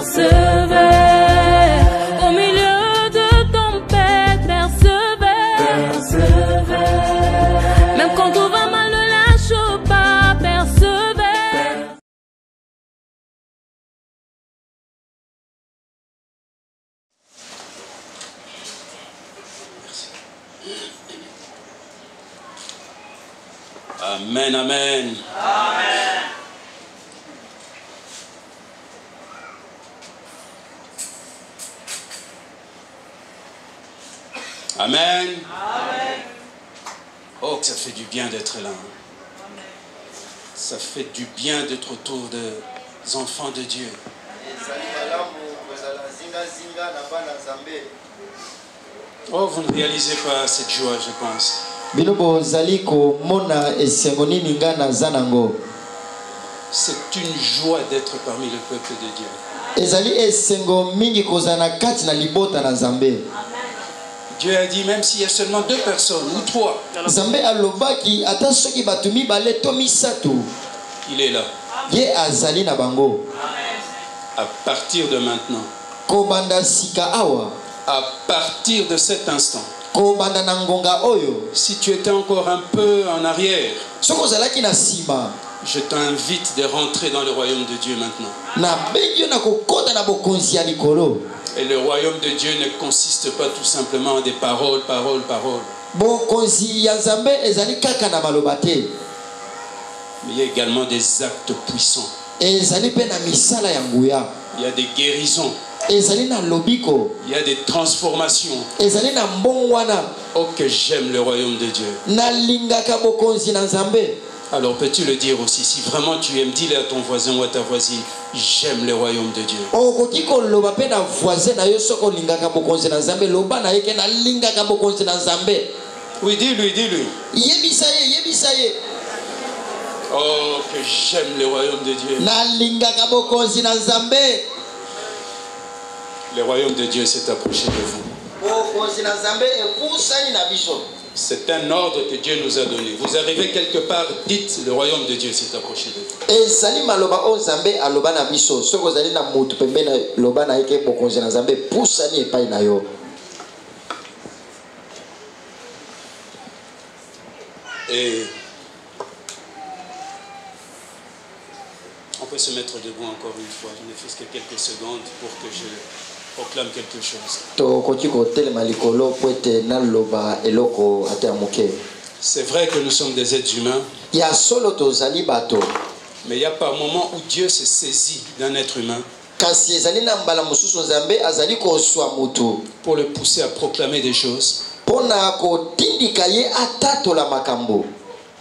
persévère. Au milieu de tempêtes, persévère. Même quand tout va mal, ne lâche pas, persévère. Amen, amen. Amen. Amen. Amen. Oh, que ça fait du bien d'être là. Ça fait du bien d'être autour des enfants de Dieu. Oh, vous ne réalisez pas cette joie, je pense. C'est une joie d'être parmi le peuple de Dieu. Dieu a dit, même s'il y a seulement 2 personnes ou 3, il est là. À partir de maintenant, à partir de cet instant, si tu étais encore un peu en arrière, je t'invite de rentrer dans le royaume de Dieu maintenant. Et le royaume de Dieu ne consiste pas tout simplement en des paroles, paroles, paroles. Mais il y a également des actes puissants. Il y a des guérisons. Il y a des transformations. Oh, que j'aime le royaume de Dieu. Alors peux-tu le dire aussi, si vraiment tu aimes, dis-le à ton voisin ou à ta voisine, j'aime le royaume de Dieu. Oui, dis-lui, dis-lui. Oh, que j'aime le royaume de Dieu. Le royaume de Dieu s'est approché de vous. C'est un ordre que Dieu nous a donné. Vous arrivez quelque part, dites, le royaume de Dieu s'est approché de vous. Et on peut se mettre debout encore une fois, ne fût-ce que quelques secondes pour que je proclame quelque chose. C'est vrai que nous sommes des êtres humains, mais il y a par moments où Dieu se saisit d'un être humain pour le pousser à proclamer des choses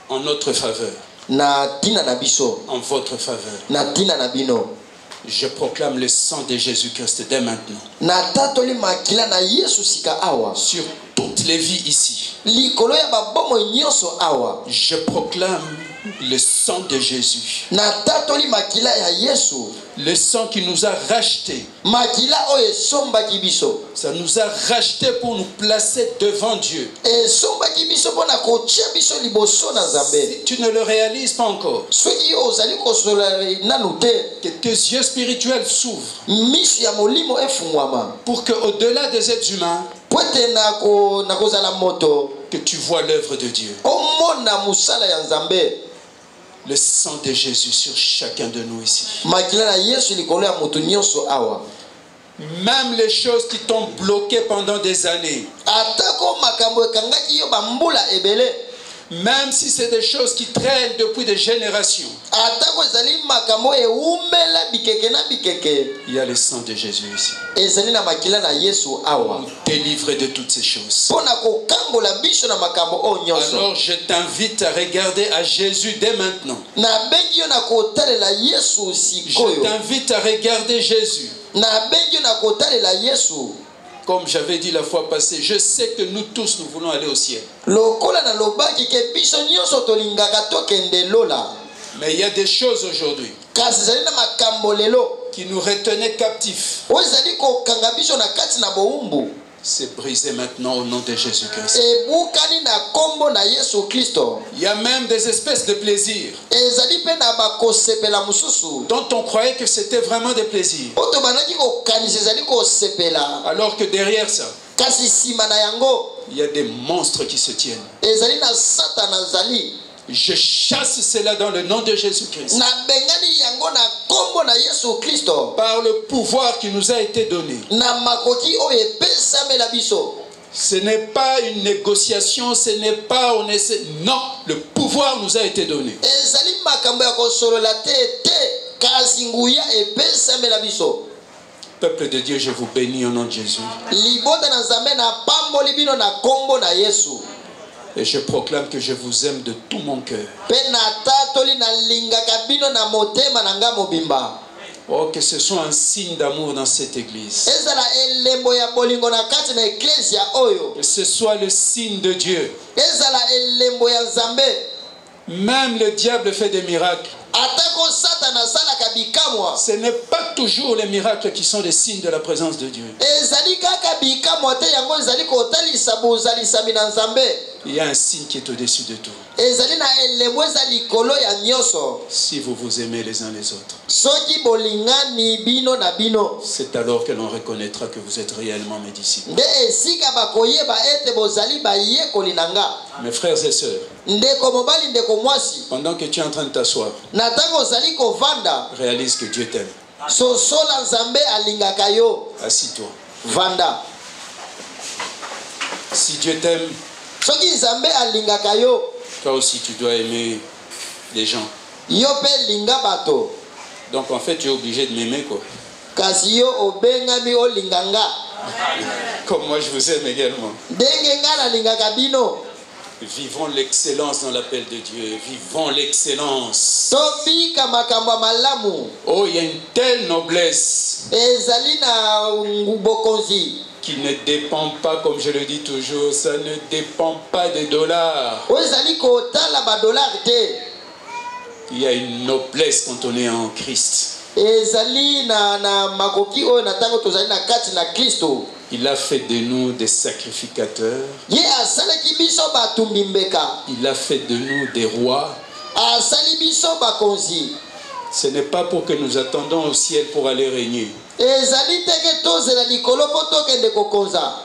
en notre faveur, en votre faveur. Je proclame le sang de Jésus-Christ dès maintenant sur toutes les vies ici. Je proclame le sang de Jésus, le sang qui nous a rachetés. Ça nous a rachetés pour nous placer devant Dieu. Si tu ne le réalises pas encore, que tes yeux spirituels s'ouvrent pour qu'au-delà des êtres humains, que tu vois l'œuvre de Dieu. Le sang de Jésus sur chacun de nous ici. Même les choses qui t'ont bloqué pendant des années, même si c'est des choses qui traînent depuis des générations, il y a le sang de Jésus ici. Délivré de toutes ces choses. Alors je t'invite à regarder à Jésus dès maintenant. Je t'invite à regarder Jésus. Comme j'avais dit la fois passée, je sais que nous tous nous voulons aller au ciel. Mais il y a des choses aujourd'hui qui nous retenaient captifs. C'est brisé maintenant au nom de Jésus-Christ. Il y a même des espèces de plaisirs dont on croyait que c'était vraiment des plaisirs. Alors que derrière ça, il y a des monstres qui se tiennent. Je chasse cela dans le nom de Jésus-Christ. Par le pouvoir qui nous a été donné. Ce n'est pas une négociation, ce n'est pas on essaie. Non, le pouvoir nous a été donné. Peuple de Dieu, je vous bénis au nom de Jésus. Et je proclame que je vous aime de tout mon cœur. Oh, que ce soit un signe d'amour dans cette église. Que ce soit le signe de Dieu. Même le diable fait des miracles. Ce n'est pas toujours les miracles qui sont des signes de la présence de Dieu. Il y a un signe qui est au-dessus de tout. Si vous vous aimez les uns les autres, c'est alors que l'on reconnaîtra que vous êtes réellement mes disciples. Mes frères et sœurs, pendant que tu es en train de t'asseoir, réalise que Dieu t'aime. Assis-toi. Si Dieu t'aime, toi aussi tu dois aimer les gens. Donc en fait tu es obligé de m'aimer quoi. Comme moi je vous aime également. Vivons l'excellence dans l'appel de Dieu. Vivons l'excellence. Oh, il y a une telle noblesse qui ne dépend pas, comme je le dis toujours, ça ne dépend pas des dollars. Il y a une noblesse quand on est en Christ. Il a fait de nous des sacrificateurs. Il a fait de nous des rois. Ce n'est pas pour que nous attendons au ciel pour aller régner.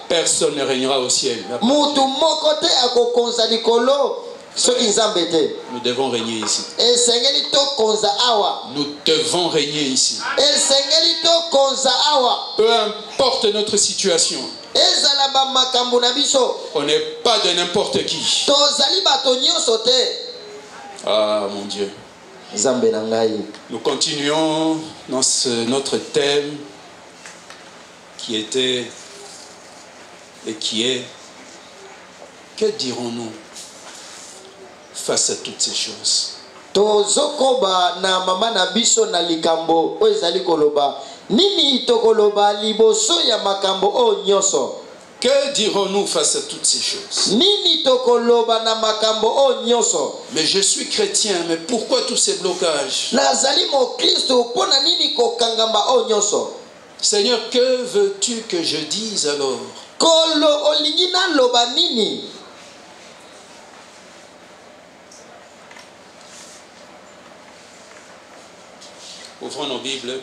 Personne ne régnera au ciel. Nous devons régner ici. Nous devons régner ici. Peu importe notre situation. On n'est pas de n'importe qui. Ah mon Dieu. Nous continuons dans notre thème qui était et qui est: que dirons-nous face à toutes ces choses? Que dirons-nous face à toutes ces choses? Mais je suis chrétien, mais pourquoi tous ces blocages? Seigneur, que veux-tu que je dise alors? Ouvrons nos Bibles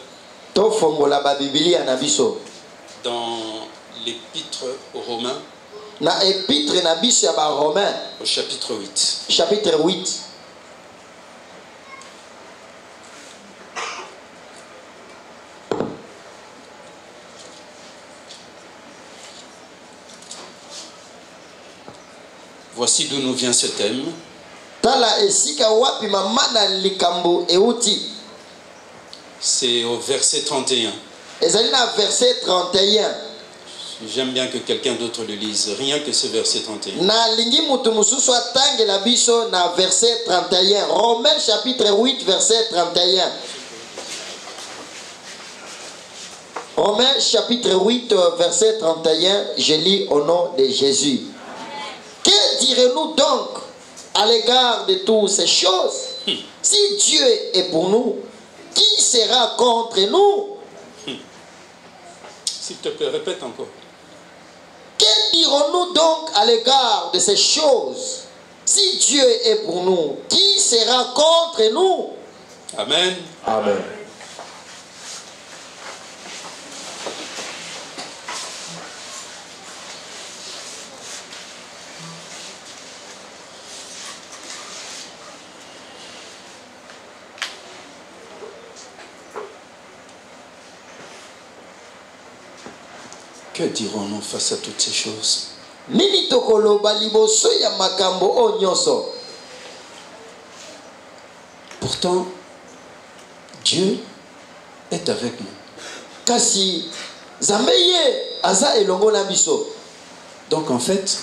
dans l'épître aux Romains, au chapitre 8. Chapitre 8. Voici d'où nous vient ce thème. C'est au verset 31. Verset 31. J'aime bien que quelqu'un d'autre le lise. Rien que ce verset 31. Verset 31. Romains chapitre 8, verset 31. Romains chapitre 8, verset 31. Je lis au nom de Jésus. Que dirons-nous donc à l'égard de toutes ces choses? Si Dieu est pour nous, qui sera contre nous? S'il te plaît, répète encore. dirons-nous donc à l'égard de ces choses? Si Dieu est pour nous, qui sera contre nous? Amen. Amen. Que dirons-nous face à toutes ces choses? Nini tokoloba liboso ya makambo o nyonso? Pourtant, Dieu est avec nous. Kasi Zambeye aza elongo na biso. Donc en fait,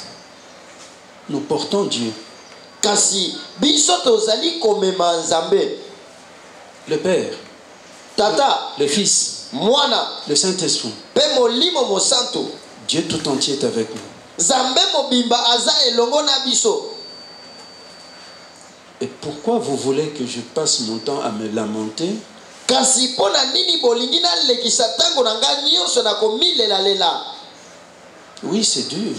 nous portons Dieu. Kasi biso tozali komema Nzambe. Le Père, Tata, le Fils, Mwana, le Saint-Esprit. Pe molimo mo santo. Dieu tout entier est avec nous. Nzambe mobimba aza elongo na biso. Et pourquoi vous voulez que je passe mon temps à me lamenter? Kasi pona nini bolingi na lekisa tango na nga nyonso na komilela lela? Oui, c'est dur.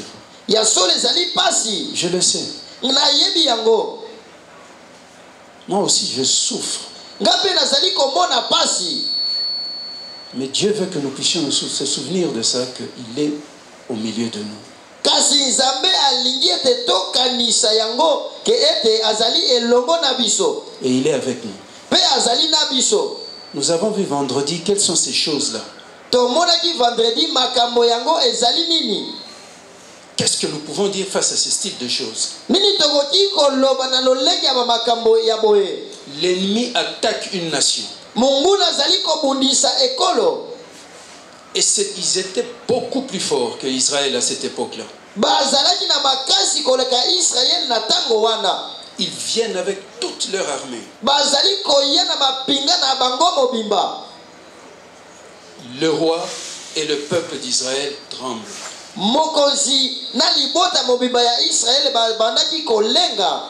Ya sole zali pasi. Je le sais. Na yebi yango. Moi aussi, je souffre. Ngape na zali komona pasi. Mais Dieu veut que nous puissions se souvenir de ça, qu'il est au milieu de nous. Kasi Nzambe alingi ete tokanisa yango ke ete azali elongo na biso. Et il est avec nous. Pe azali na biso. Nous avons vu vendredi quelles sont ces choses-là. Tomonaki vendredi makambo yango ezali nini? Qu'est-ce que nous pouvons dire face à ce style de choses? Nini tokoki koloba na lolenge ya makambo ya boye? L'ennemi attaque une nation. Mungu azali kobundisa ekolo. Et ils étaient beaucoup plus forts que Israël à cette époque-là. Bazalaki na makasi koleka Israël na tango wana. Ils viennent avec toute leur armée. Bazali koya na mapinga na bango mobimba. Le roi et le peuple d'Israël tremblent. Mokonzi na libota mobimba ya Israël bandaki kolenga.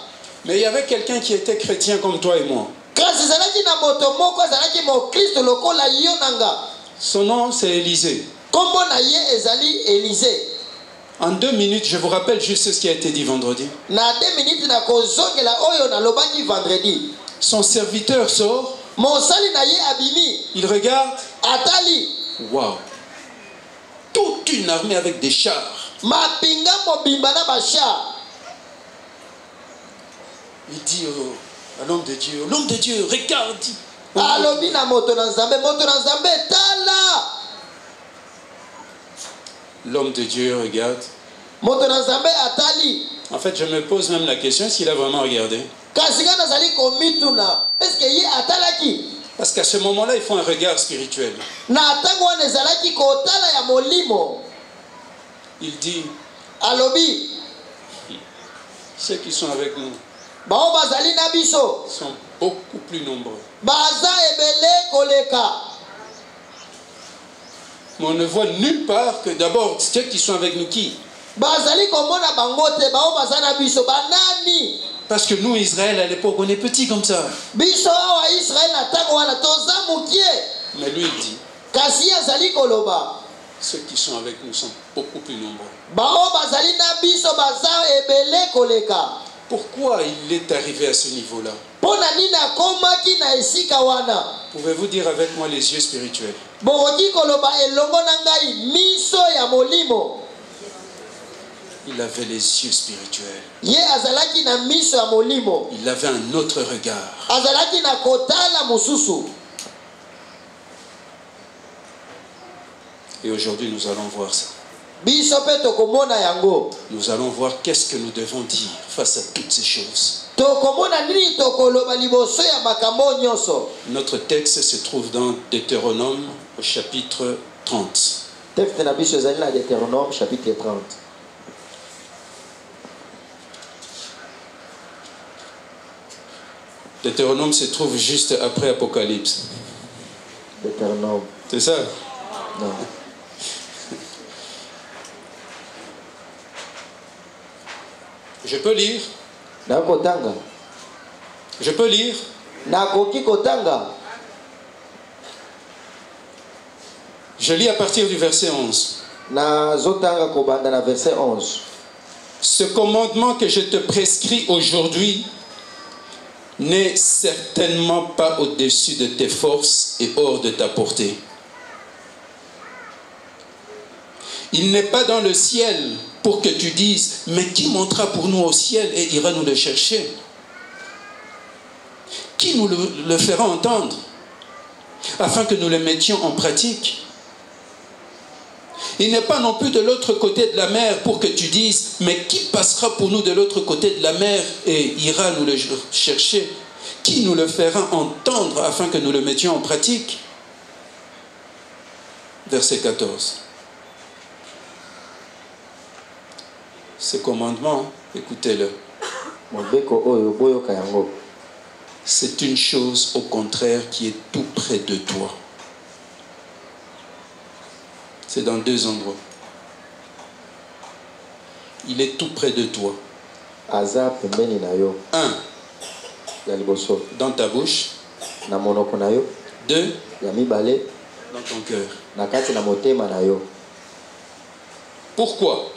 Mais il y avait quelqu'un qui était chrétien comme toi et moi. Kasi zalaki na moto moko zalaki mo Kristo lokola yo nanga. Son nom c'est Élisée. Kombo na ye ezali Élisée. En 2 minutes, je vous rappelle juste ce qui a été dit vendredi. Na 2 minutes na kozongela oyo na lobaki vendredi. Son serviteur sort. Mosali na ye abimi. Il regarde. Atali. Waouh. Toute une armée avec des chars. Mapinga mobimba na bachar. Il dit à l'homme de Dieu, regarde. Alobi na moto na Nzambe tala. L'homme de Dieu regarde. Moto na Nzambe atali. En fait, je me pose même la question s'il a vraiment regardé. Kasika nazali komituna. Est-ce que ye atalaki? Parce qu'à ce moment-là, il faut un regard spirituel. Na tango wana ezalaki kotala ya molimo. Il dit, alobi, ceux qui sont avec nous bao bazali na biso sont beaucoup plus nombreux. Baza ebele koleka. Mais on ne voit nulle part que d'abord ceux qui sont avec nous qui? Bazali komona bangote bao bazana biso banani. Parce que nous, Israël, à l'époque, on est petits comme ça. Biso wa Israël na tango wana toza mukie. Mais lui il dit, kasi azali koloba, ceux qui sont avec nous sont beaucoup plus nombreux. Bao bazali na biso baza ebele koleka. Pourquoi il est arrivé à ce niveau-là? Pona nina komaki na esika wana. Pouvez-vous dire avec moi les yeux spirituels? Bokoki koloba elongo na ngai miso ya molimo. Il avait les yeux spirituels. Ye azalaki na miso ya molimo. Il avait un autre regard. Azalaki na kotala mususu. Et aujourd'hui, nous allons voir ça. Biso pe tokomona yango. Nous allons voir qu'est-ce que nous devons dire face à toutes ces choses. Tokomona nini tokoloba liboso ya makambo nyonso. Notre texte se trouve dans Deutéronome au chapitre 30. Texte na biso ezali na Deutéronome chapitre 30. Deutéronome se trouve juste après Apocalypse. Deutéronome. C'est ça? Non. Je peux lire? Nakotanga. Je peux lire? Nakoki kotanga. Je lis à partir du verset 11. verset 11. Ce commandement que je te prescris aujourd'hui n'est certainement pas au-dessus de tes forces et hors de ta portée. Il n'est pas dans le ciel pour que tu dises, mais qui montera pour nous au ciel et ira nous le chercher? Qui nous le fera entendre afin que nous le mettions en pratique? Il n'est pas non plus de l'autre côté de la mer pour que tu dises, mais qui passera pour nous de l'autre côté de la mer et ira nous le chercher? Qui nous le fera entendre afin que nous le mettions en pratique? Verset 14. Ce commandement, écoutez-le. C'est une chose au contraire qui est tout près de toi. C'est dans 2 endroits. Il est tout près de toi. 1. Dans ta bouche. 2. Dans ton cœur. Pourquoi?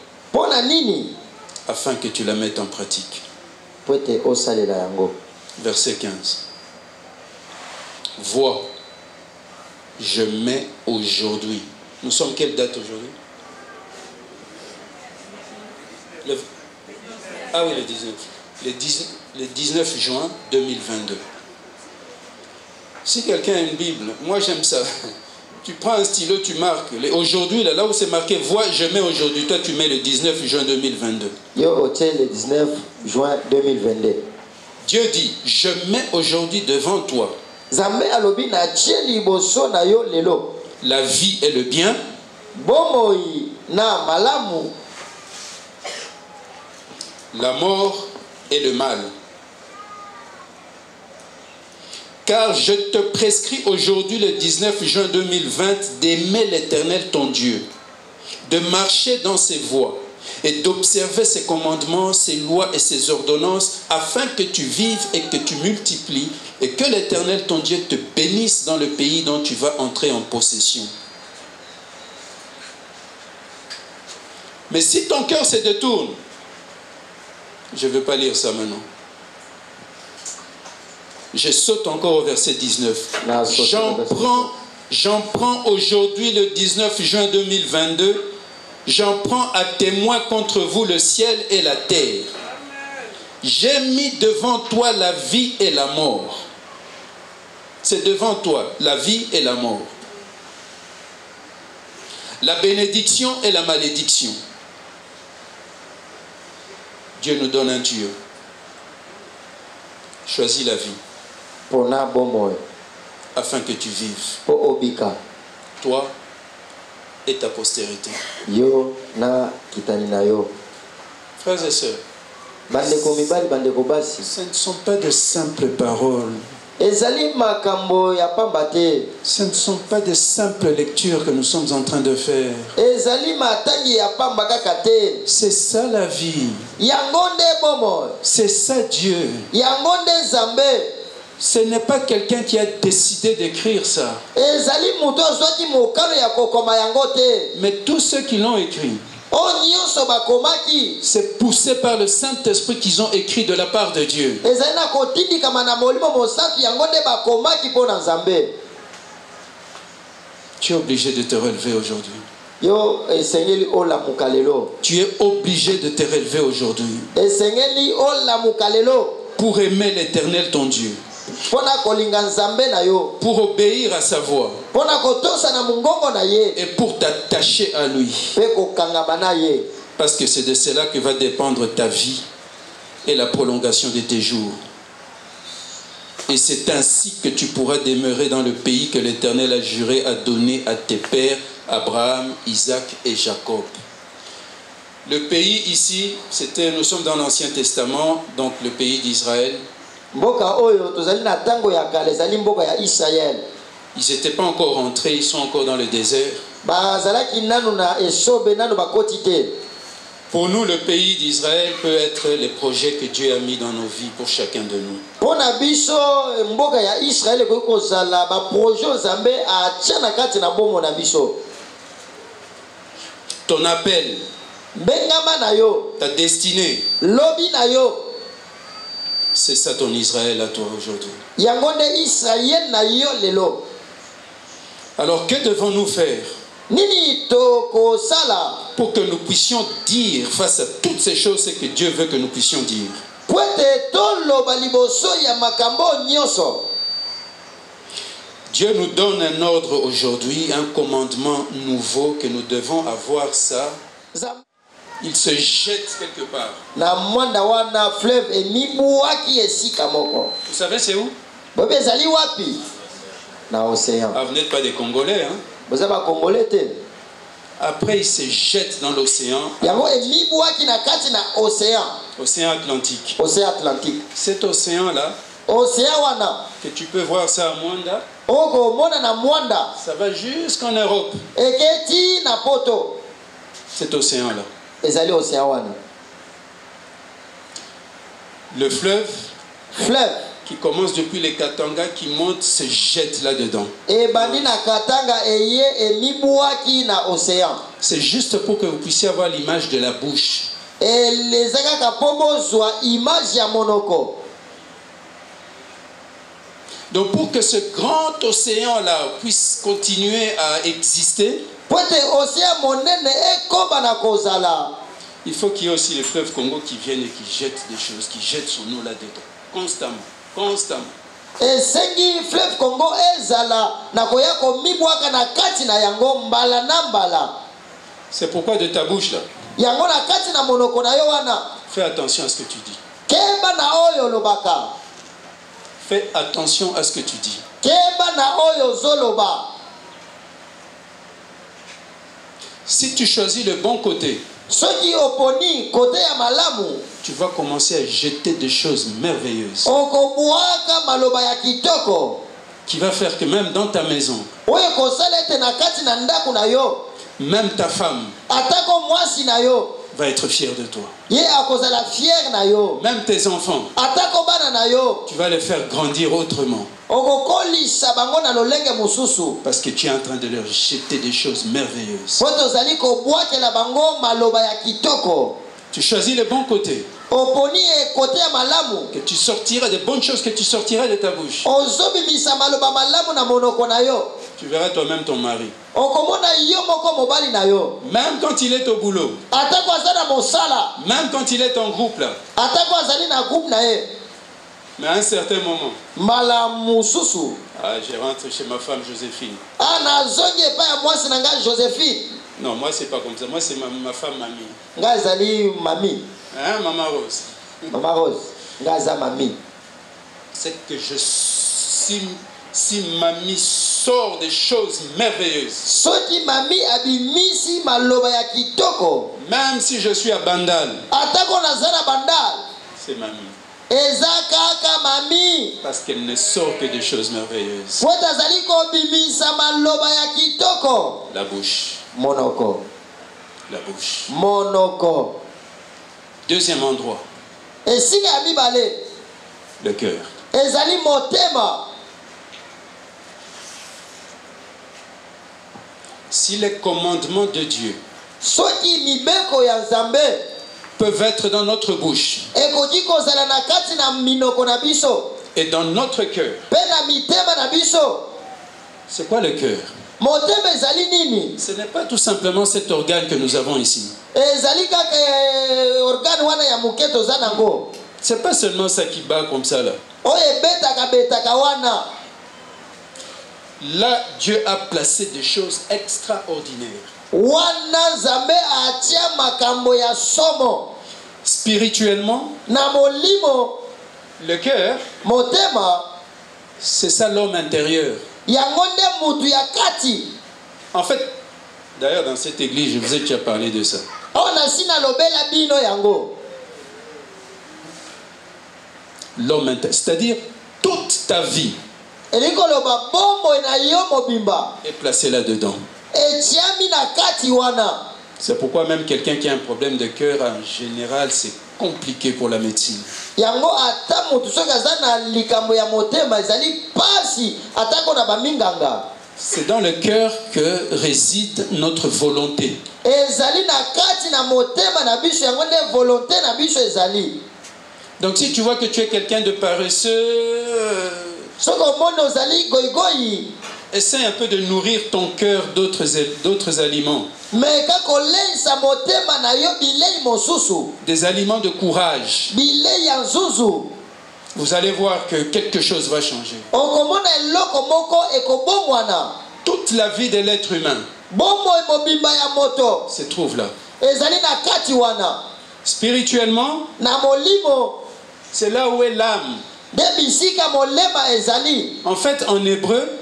Afin que tu la mettes en pratique. Verset 15. Vois, je mets aujourd'hui. Nous sommes quelle date aujourd'hui? Ah oui, le 19. Le 19 juin 2022. Si quelqu'un a une Bible, moi j'aime ça. Tu prends un stylo, tu marques. Aujourd'hui, là où c'est marqué, vois, je mets aujourd'hui. Toi, tu mets le 19 juin 2022. Le 19 juin 2022. Dieu dit, je mets aujourd'hui devant toi la vie et le bien, la mort et le mal. Car je te prescris aujourd'hui, le 19 juin 2020, d'aimer l'Éternel ton Dieu, de marcher dans ses voies et d'observer ses commandements, ses lois et ses ordonnances, afin que tu vives et que tu multiplies, et que l'Éternel ton Dieu te bénisse dans le pays dont tu vas entrer en possession. Mais si ton cœur se détourne, je ne veux pas lire ça maintenant. Je saute encore au verset 19. J'en prends aujourd'hui, le 19 juin 2022, j'en prends à témoin contre vous le ciel et la terre. J'ai mis devant toi la vie et la mort. C'est devant toi, la vie et la mort. La bénédiction et la malédiction. Dieu nous donne un tuyau. Choisis la vie. Afin que tu vives. Toi et ta postérité. Frères et sœurs, ce ne sont pas de simples paroles. Ce ne sont pas de simples lectures que nous sommes en train de faire. C'est ça la vie. C'est ça Dieu. Ce n'est pas quelqu'un qui a décidé d'écrire ça. Mais tous ceux qui l'ont écrit, c'est poussé par le Saint-Esprit qu'ils ont écrit de la part de Dieu. Tu es obligé de te relever aujourd'hui. Tu es obligé de te relever aujourd'hui pour aimer l'Éternel ton Dieu, pour obéir à sa voix et pour t'attacher à lui, parce que c'est de cela que va dépendre ta vie et la prolongation de tes jours. Et c'est ainsi que tu pourras demeurer dans le pays que l'Éternel a juré à donner à tes pères Abraham, Isaac et Jacob. Le pays ici, nous sommes dans l'Ancien Testament, donc le pays d'Israël. Ils n'étaient pas encore rentrés, ils sont encore dans le désert. Pour nous, le pays d'Israël peut être les projets que Dieu a mis dans nos vies pour chacun de nous. ton appel, ta destinée, c'est ça ton Israël à toi aujourd'hui. Alors que devons-nous faire pour que nous puissions dire face à toutes ces choses ce que Dieu veut que nous puissions dire? Dieu nous donne un ordre aujourd'hui, un commandement nouveau que nous devons avoir ça. Il se jette quelque part. Vous savez c'est où? Ah, vous n'êtes pas des Congolais, hein? Après il se jette dans l'océan. Océan Atlantique. Cet océan-là, que tu peux voir ça à Mwanda, ça va jusqu'en Europe. Cet océan-là. Le fleuve qui commence depuis les Katanga, qui monte, se jette là-dedans. C'est juste pour que vous puissiez avoir l'image de la bouche. Donc pour que ce grand océan-là puisse continuer à exister, il faut qu'il y ait aussi les fleuves Congo qui viennent et qui jettent des choses, qui jettent son eau là-dedans. Constamment. C'est pourquoi de ta bouche là, fais attention à ce que tu dis. Fais attention à ce que tu dis. Si tu choisis le bon côté, tu vas commencer à jeter des choses merveilleuses qui va faire que même dans ta maison, même ta femme va être fière de toi. Même tes enfants, tu vas les faire grandir autrement. Parce que tu es en train de leur jeter des choses merveilleuses. Tu choisis le bon côté. Que tu sortiras des bonnes choses que tu sortiras de ta bouche. Tu verras toi-même ton mari. Même quand il est au boulot. Même quand il est en groupe là. Mais à un certain moment, je rentre chez ma femme Joséphine. Non, moi c'est pas comme ça. Moi c'est ma femme Mamie. Hein, Maman Rose. C'est que si Mamie sort des choses merveilleuses, même si je suis à Bandal, c'est Mamie. Parce qu'elle ne sort que des choses merveilleuses. La bouche. La bouche. Deuxième endroit. Le cœur. Si les commandements de Dieu peuvent être dans notre bouche et dans notre cœur, c'est quoi le cœur? Ce n'est pas tout simplement cet organe que nous avons ici. C'est pas seulement ça qui bat comme ça là. Là, Dieu a placé des choses extraordinaires. Spirituellement, le cœur, c'est ça l'homme intérieur. En fait, d'ailleurs dans cette église, je vous ai déjà parlé de ça. L'homme intérieur, c'est-à-dire toute ta vie est placé là-dedans. C'est pourquoi même quelqu'un qui a un problème de cœur, en général, c'est compliqué pour la médecine. C'est dans le cœur que réside notre volonté. Donc si tu vois que tu es quelqu'un de paresseux, essaie un peu de nourrir ton cœur d'autres aliments. Des aliments de courage. Vous allez voir que quelque chose va changer. Toute la vie de l'être humain se trouve là. Spirituellement, c'est là où est l'âme. En fait, en hébreu,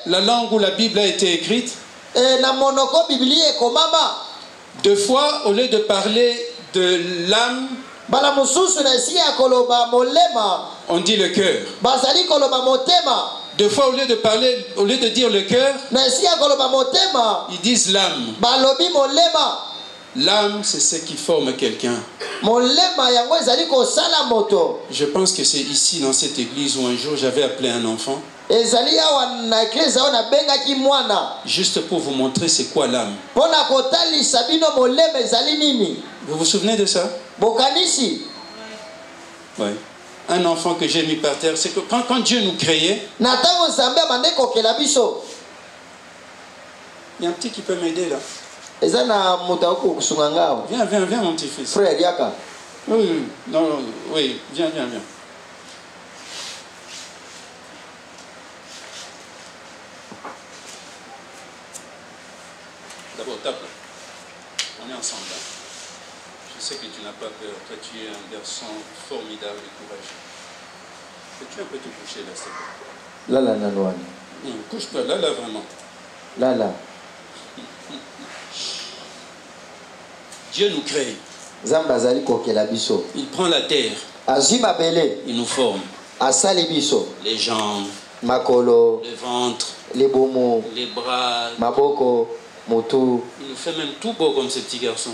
la langue où la Bible a été écrite, deux fois, au lieu de parler de l'âme, on dit le cœur. Deux fois, au lieu de dire le cœur, ils disent l'âme. L'âme, c'est ce qui forme quelqu'un. Je pense que c'est ici, dans cette église, où un jour j'avais appelé un enfant. Juste pour vous montrer c'est quoi l'âme. Vous vous souvenez de ça? Oui. Un enfant que j'ai mis par terre, c'est que quand Dieu nous créait, il y a un petit qui peut m'aider là. Viens, mon petit-fils. Frère Yaka. Oui, non, oui, viens. D'abord, tape là. On est ensemble là. Je sais que tu n'as pas peur. Toi, tu es un garçon formidable et courageux. Peux-tu un peu te coucher là, s'il te plaît? Là, Nanouane. Couche-toi, là, vraiment. Là. Dieu nous crée. Il prend la terre. Il nous forme. Les jambes, le ventre, les bras, Maboko, Motu. Il nous fait même tout beau comme ce petit garçon.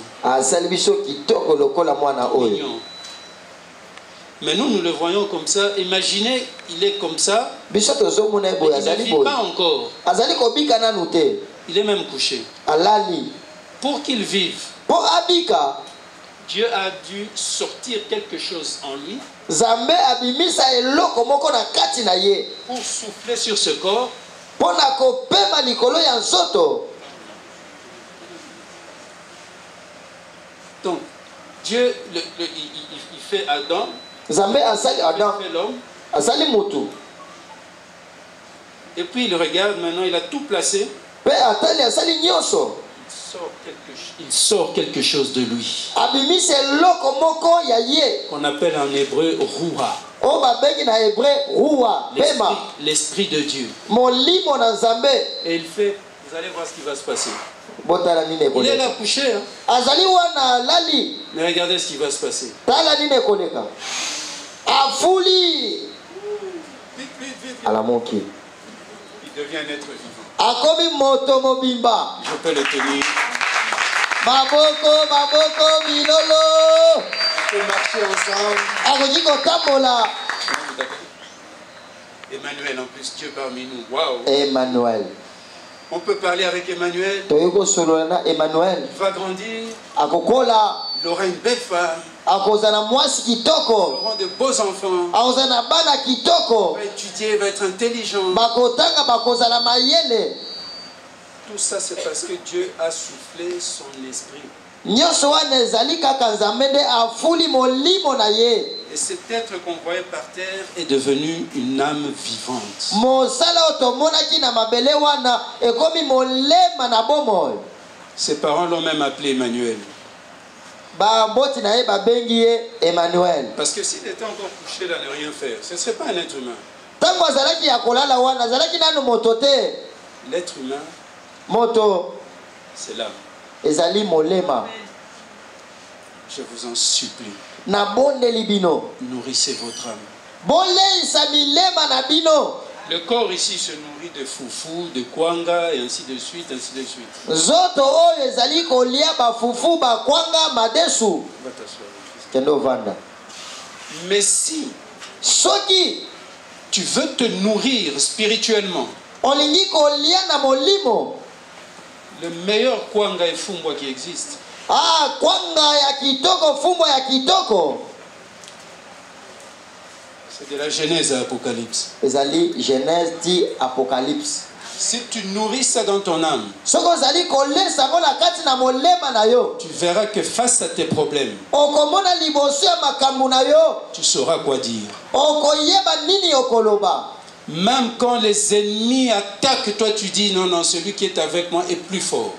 Mais nous le voyons comme ça. Imaginez, il est comme ça. Il ne vit pas encore. Il est même couché. Pour qu'il vive, Dieu a dû sortir quelque chose en lui pour souffler sur ce corps. Donc, Dieu, il fait Adam. Il fait l'homme. Et puis il regarde maintenant, il a tout placé. Il sort quelque chose de lui. Qu'on appelle en hébreu Ruha. L'esprit de Dieu. Et il fait, vous allez voir ce qui va se passer. Il est là couché. Hein? Mais regardez ce qui va se passer. Vite. Il devient un être vivant. Je peux le tenir. Maboko, milolo. On peut marcher ensemble. Emmanuel, en plus, Dieu parmi nous. Waouh. Emmanuel. On peut parler avec Emmanuel. Emmanuel. Il va grandir. Il aura une belle femme. Ils auront de beaux enfants. Il va étudier, il va être intelligent. Tout ça, c'est parce que Dieu a soufflé son esprit. Et cet être qu'on voyait par terre est devenu une âme vivante. Ses parents l'ont même appelé Emmanuel. Parce que s'il était encore couché là, ne rien faire, ce ne serait pas un être humain. L'être humain, c'est l'âme. Je vous en supplie. Nourrissez votre âme. Le corps ici se nourrit de foufou, de kwanga et ainsi de suite, ainsi de suite. Va t'asseoir. Mais si tu veux te nourrir spirituellement, olingi kolia na molimo. Le meilleur kwanga et fumbwa qui existe. Ah, kwanga ya kitoko, fumbwa ya kitoko. C'est de la Genèse à Apocalypse. Ezali Genèse dit Apocalypse. Si tu nourris ça dans ton âme, tu verras que face à tes problèmes, tu sauras quoi dire. Même quand les ennemis attaquent, toi tu dis non, non, celui qui est avec moi est plus fort.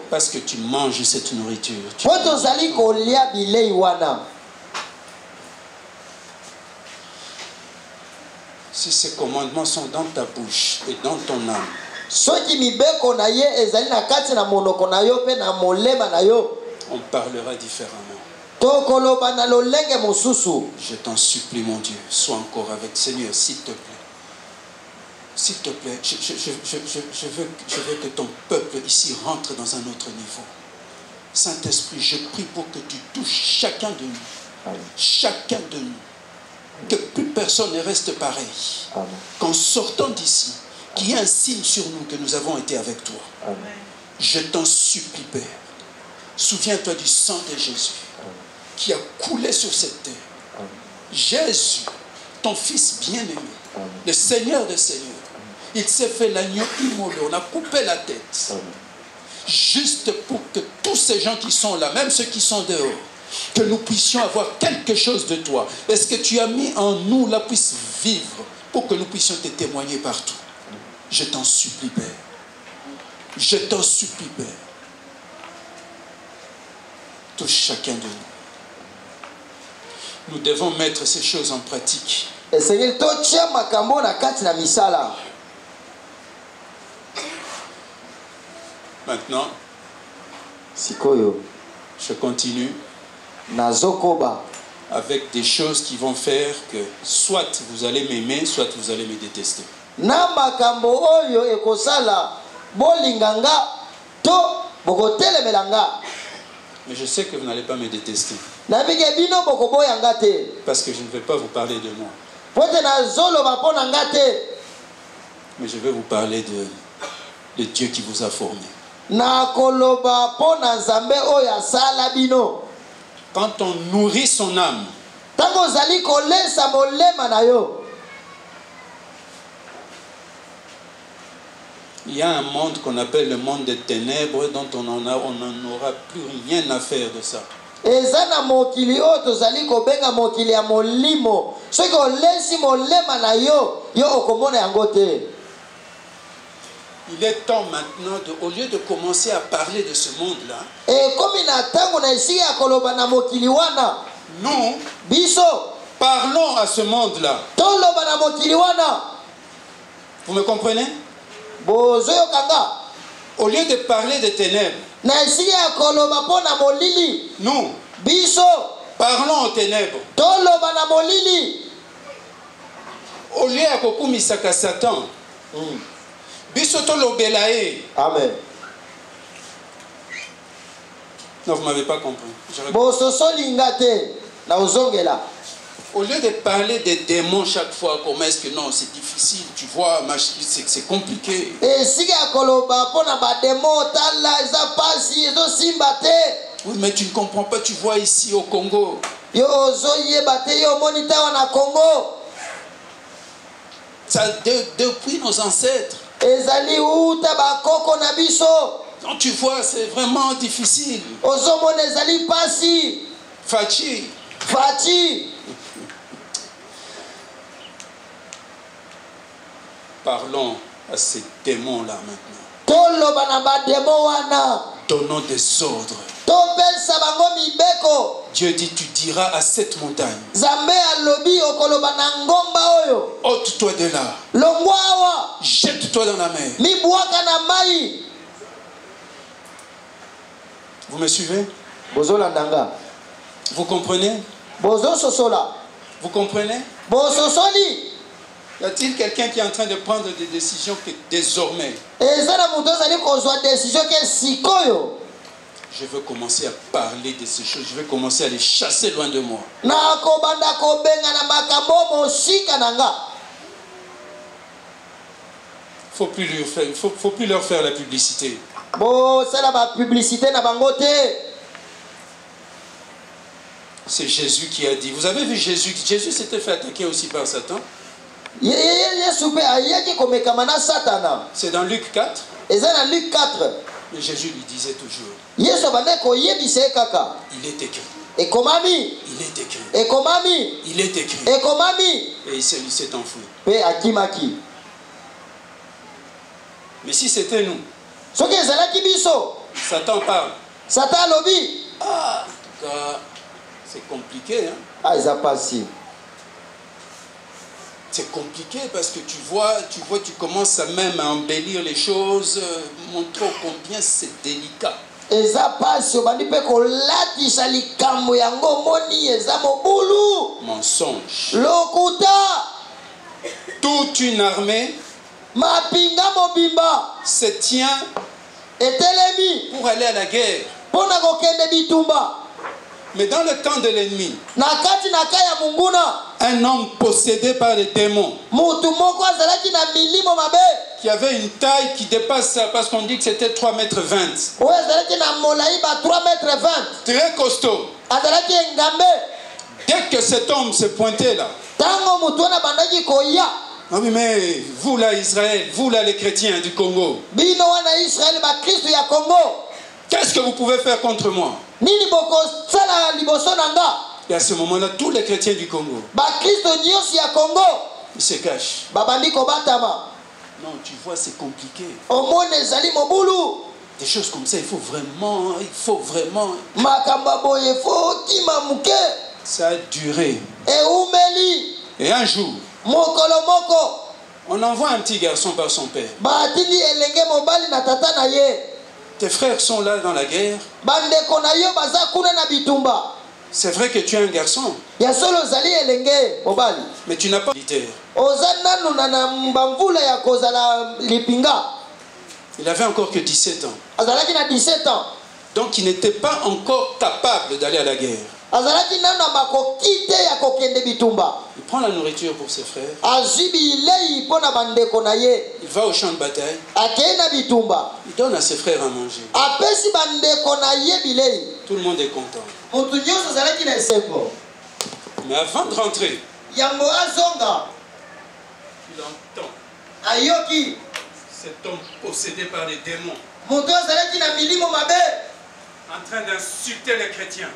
Parce que tu manges cette nourriture. Si ces commandements sont dans ta bouche et dans ton âme, on parlera différemment. Je t'en supplie, mon Dieu, sois encore avec Seigneur, s'il te plaît. S'il te plaît, je veux que ton peuple ici rentre dans un autre niveau. Saint-Esprit, je prie pour que tu touches chacun de nous. Chacun de nous. Que plus personne ne reste pareil. Qu'en sortant d'ici, qu'il y ait un signe sur nous que nous avons été avec toi. Amen. Je t'en supplie, Père. Souviens-toi du sang de Jésus qui a coulé sur cette terre. Amen. Jésus, ton Fils bien-aimé, le Seigneur des Seigneurs, il s'est fait l'agneau immolé, on a coupé la tête. Amen. Juste pour que tous ces gens qui sont là, même ceux qui sont dehors, que nous puissions avoir quelque chose de toi. Est-ce que tu as mis en nous là puisse vivre pour que nous puissions te témoigner partout? Je t'en supplie, Père. Je t'en supplie, Père. Touche chacun de nous. Nous devons mettre ces choses en pratique. Maintenant, je continue avec des choses qui vont faire que soit vous allez m'aimer, soit vous allez me détester. Mais je sais que vous n'allez pas me détester. Parce que je ne vais pas vous parler de moi. Mais je vais vous parler de Dieu qui vous a formé. Quand on nourrit son âme, il y a un monde qu'on appelle le monde des ténèbres dont on n'en aura plus rien à faire de ça. Il est temps maintenant, au lieu de commencer à parler de ce monde-là, nous parlons à ce monde-là. Vous me comprenez? Au lieu de parler des ténèbres, nous parlons aux ténèbres. Au lieu de kukumisaka Satan, amen. Non, vous ne m'avez pas compris. Au lieu de parler des démons chaque fois, comment est-ce que non, c'est difficile, tu vois, c'est compliqué. Oui, mais tu ne comprends pas, tu vois ici au Congo. Ça, depuis nos ancêtres. Donc tu vois, c'est vraiment difficile. Fachi. Parlons à ces démons-là maintenant. Donnons des ordres. Dieu dit, tu diras à cette montagne, ôte-toi de là, jette-toi dans la mer. Vous me suivez? Vous comprenez? Vous comprenez? Y a-t-il quelqu'un qui est en train de prendre des décisions que désormais je veux commencer à parler de ces choses. Je vais commencer à les chasser loin de moi. Faut plus leur faire la publicité. C'est Jésus qui a dit. Vous avez vu Jésus? Jésus s'était fait attaquer aussi par Satan. C'est dans Luc 4. Mais Jésus lui disait toujours. Il est écrit. Il est écrit. Il est écrit. Et il s'est enfui. Mais si c'était nous, Satan parle. Ah, en tout cas, c'est compliqué. Hein? C'est compliqué parce que tu commences même à embellir les choses, montrant combien c'est délicat. Mensonge. Toute une armée se tient pour aller à la guerre. Mais dans le camp de l'ennemi, un homme possédé par les démons, qui avait une taille qui dépasse ça, parce qu'on dit que c'était 3,20 mètres. Très costaud. Dès que cet homme se pointait là, ah oui, mais vous là Israël, vous là les chrétiens du Congo, qu'est-ce que vous pouvez faire contre moi? Et à ce moment-là, tous les chrétiens du Congo, ils se cachent. Non, tu vois, c'est compliqué. Des choses comme ça, il faut vraiment. Ça a duré. Et un jour, on envoie un petit garçon par son père. Tes frères sont là dans la guerre. C'est vrai que tu es un garçon. Mais tu n'as pas militaire. Il avait encore que 17 ans. Donc il n'était pas encore capable d'aller à la guerre. Il prend la nourriture pour ses frères. Il va au champ de bataille. Il donne à ses frères à manger. Tout le monde est content. Mais avant de rentrer, il entend cet homme possédé par les démons en train d'insulter les chrétiens.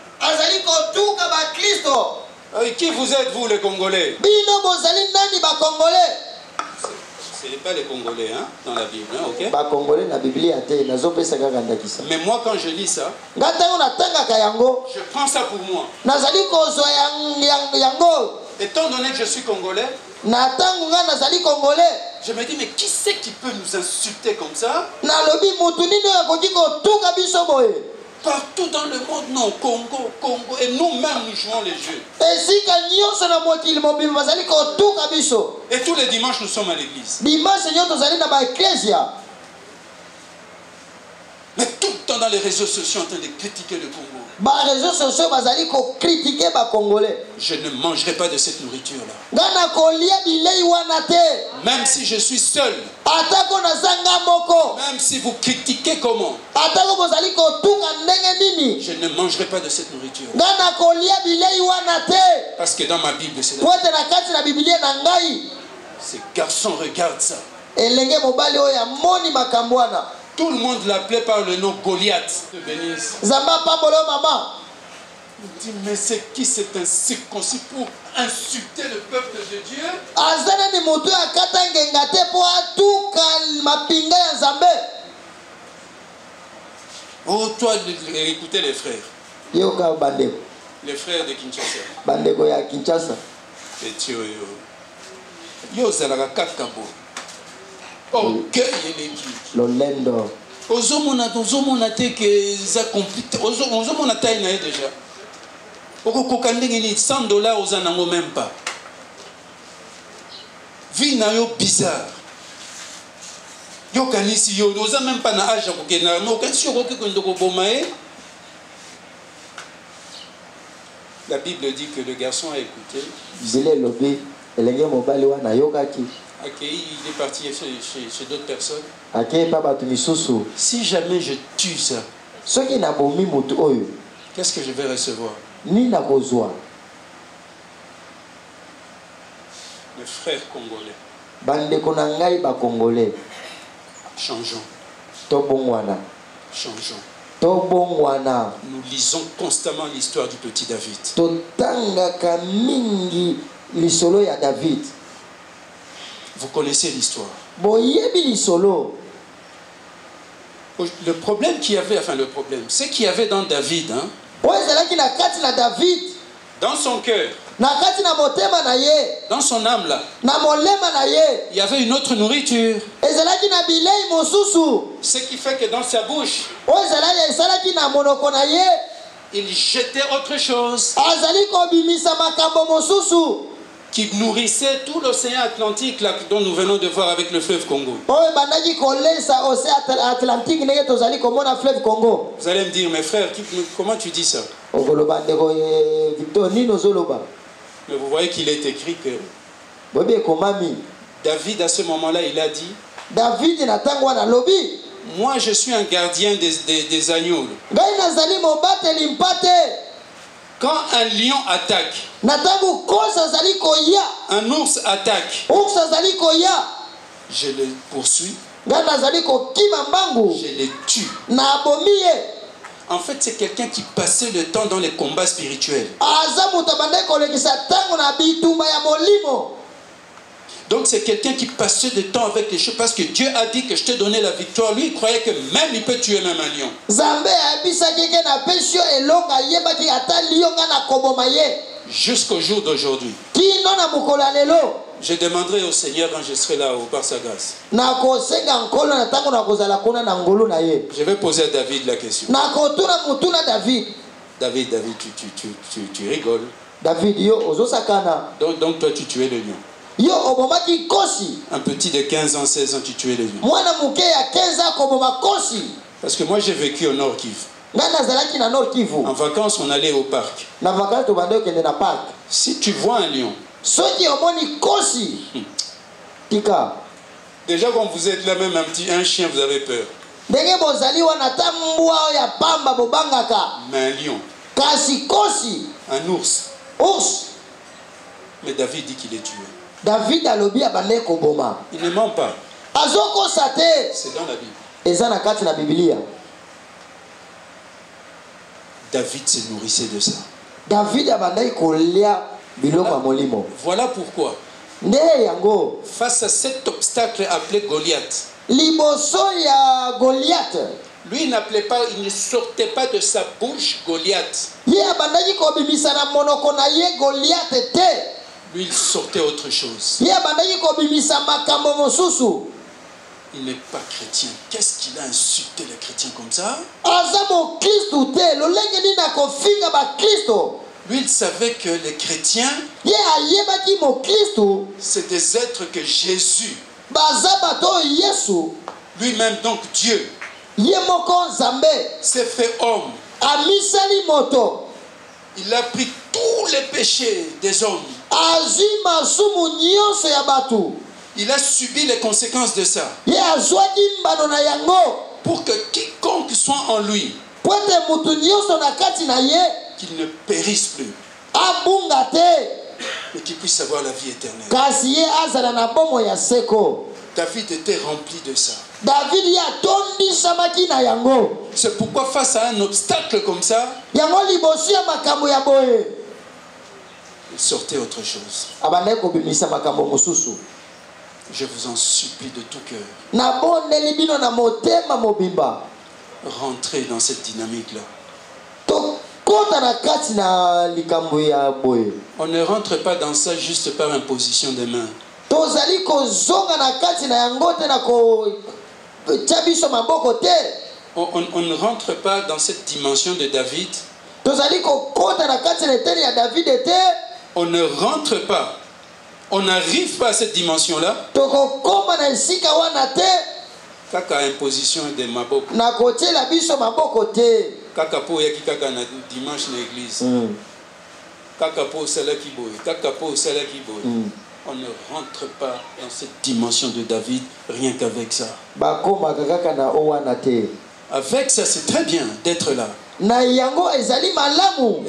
Qui vous êtes, vous les Congolais? Ce n'est pas les Congolais hein, dans la Bible, hein, ok? Mais moi quand je lis ça, je prends ça pour moi. Étant donné que je suis Congolais, je me dis mais qui c'est qui peut nous insulter comme ça? Partout dans le monde, non, Congo, et nous-mêmes nous jouons les jeux. Et tous les dimanches nous sommes à l'église. Mais tout le temps dans les réseaux sociaux en train de critiquer le Congo. Je ne mangerai pas de cette nourriture-là. Même si je suis seul. Même si vous critiquez comment. Je ne mangerai pas de cette nourriture. Parce que dans ma Bible, c'est là. Ces garçons regardent ça. Tout le monde l'appelait par le nom Goliath. Il me dit, mais c'est qui cet incirconcis pour insulter le peuple de Dieu? Oh, toi, écoutez les frères. Les frères de Kinshasa. Et Dieu, yo zalaka kakabo. Ok, Lolendo. Ozomona te que ça compliqué. Ozomona taille na déjà. Okoko ndenge $100 ozanango même pas. Vie na yo bizarre. Yo kanisi yo oza même pas na âge ko kena no kanisi yo ko ndoko bomae. La Bible dit que le garçon a écouté. Accueilli, il est parti chez d'autres personnes. Si jamais je tue ça, qu'est-ce que je vais recevoir? Mes frères congolais. Changeons. Changeons. Nous lisons constamment l'histoire du petit David. Vous connaissez l'histoire. Le problème qu'il y avait, c'est qu'il y avait dans David, dans son cœur, dans son âme là, il y avait une autre nourriture. Ce qui fait que dans sa bouche, il jetait autre chose qui nourrissait tout l'océan Atlantique là, dont nous venons de voir avec le fleuve Congo. Vous allez me dire, mes frères, comment tu dis ça? Mais vous voyez qu'il est écrit que David, à ce moment-là, il a dit, moi je suis un gardien des agneaux. Quand un lion attaque, un ours attaque, je le poursuis, je le tue. En fait, c'est quelqu'un qui passait le temps dans les combats spirituels. Donc c'est quelqu'un qui passait du temps avec les choses parce que Dieu a dit que je t'ai donné la victoire. Lui, il croyait que même il peut tuer même un lion. Jusqu'au jour d'aujourd'hui. Je demanderai au Seigneur quand je serai là par sa grâce. Je vais poser à David la question. David, tu rigoles. Donc toi tu tuais le lion. Un petit de 15 ans, 16 ans, tu tuais le lion. Parce que moi j'ai vécu au Nord Kivu. En vacances, on allait au parc. Si tu vois un lion, déjà quand vous êtes là, même un chien, vous avez peur. Mais un lion, un ours. Mais David dit qu'il est tué. Il ne ment pas. C'est dans la Bible. David se nourrissait de ça. Voilà pourquoi, face à cet obstacle appelé Goliath, lui il ne sortait pas de sa bouche Goliath. Lui il sortait autre chose. Il n'est pas chrétien. Qu'est-ce qu'il a insulté les chrétiens comme ça? Lui, il savait que les chrétiens, c'est des êtres que Jésus, lui-même donc Dieu, s'est fait homme. Il a pris tous les péchés des hommes. Il a subi les conséquences de ça. Pour que quiconque soit en lui, qu'il ne périsse plus, mais qu'il puisse avoir la vie éternelle. David était rempli de ça. C'est pourquoi face à un obstacle comme ça, il sortait autre chose. Je vous en supplie de tout cœur. Rentrez dans cette dynamique-là. On ne rentre pas dans ça juste par imposition des mains. On ne rentre pas dans cette dimension de David. On ne rentre pas. On n'arrive pas à cette dimension-là. Kaka imposition de maboko. Kaka po yaki kaka na dimanche na église. On ne rentre pas dans cette dimension de David rien qu'avec ça. Avec ça, c'est très bien d'être là. Et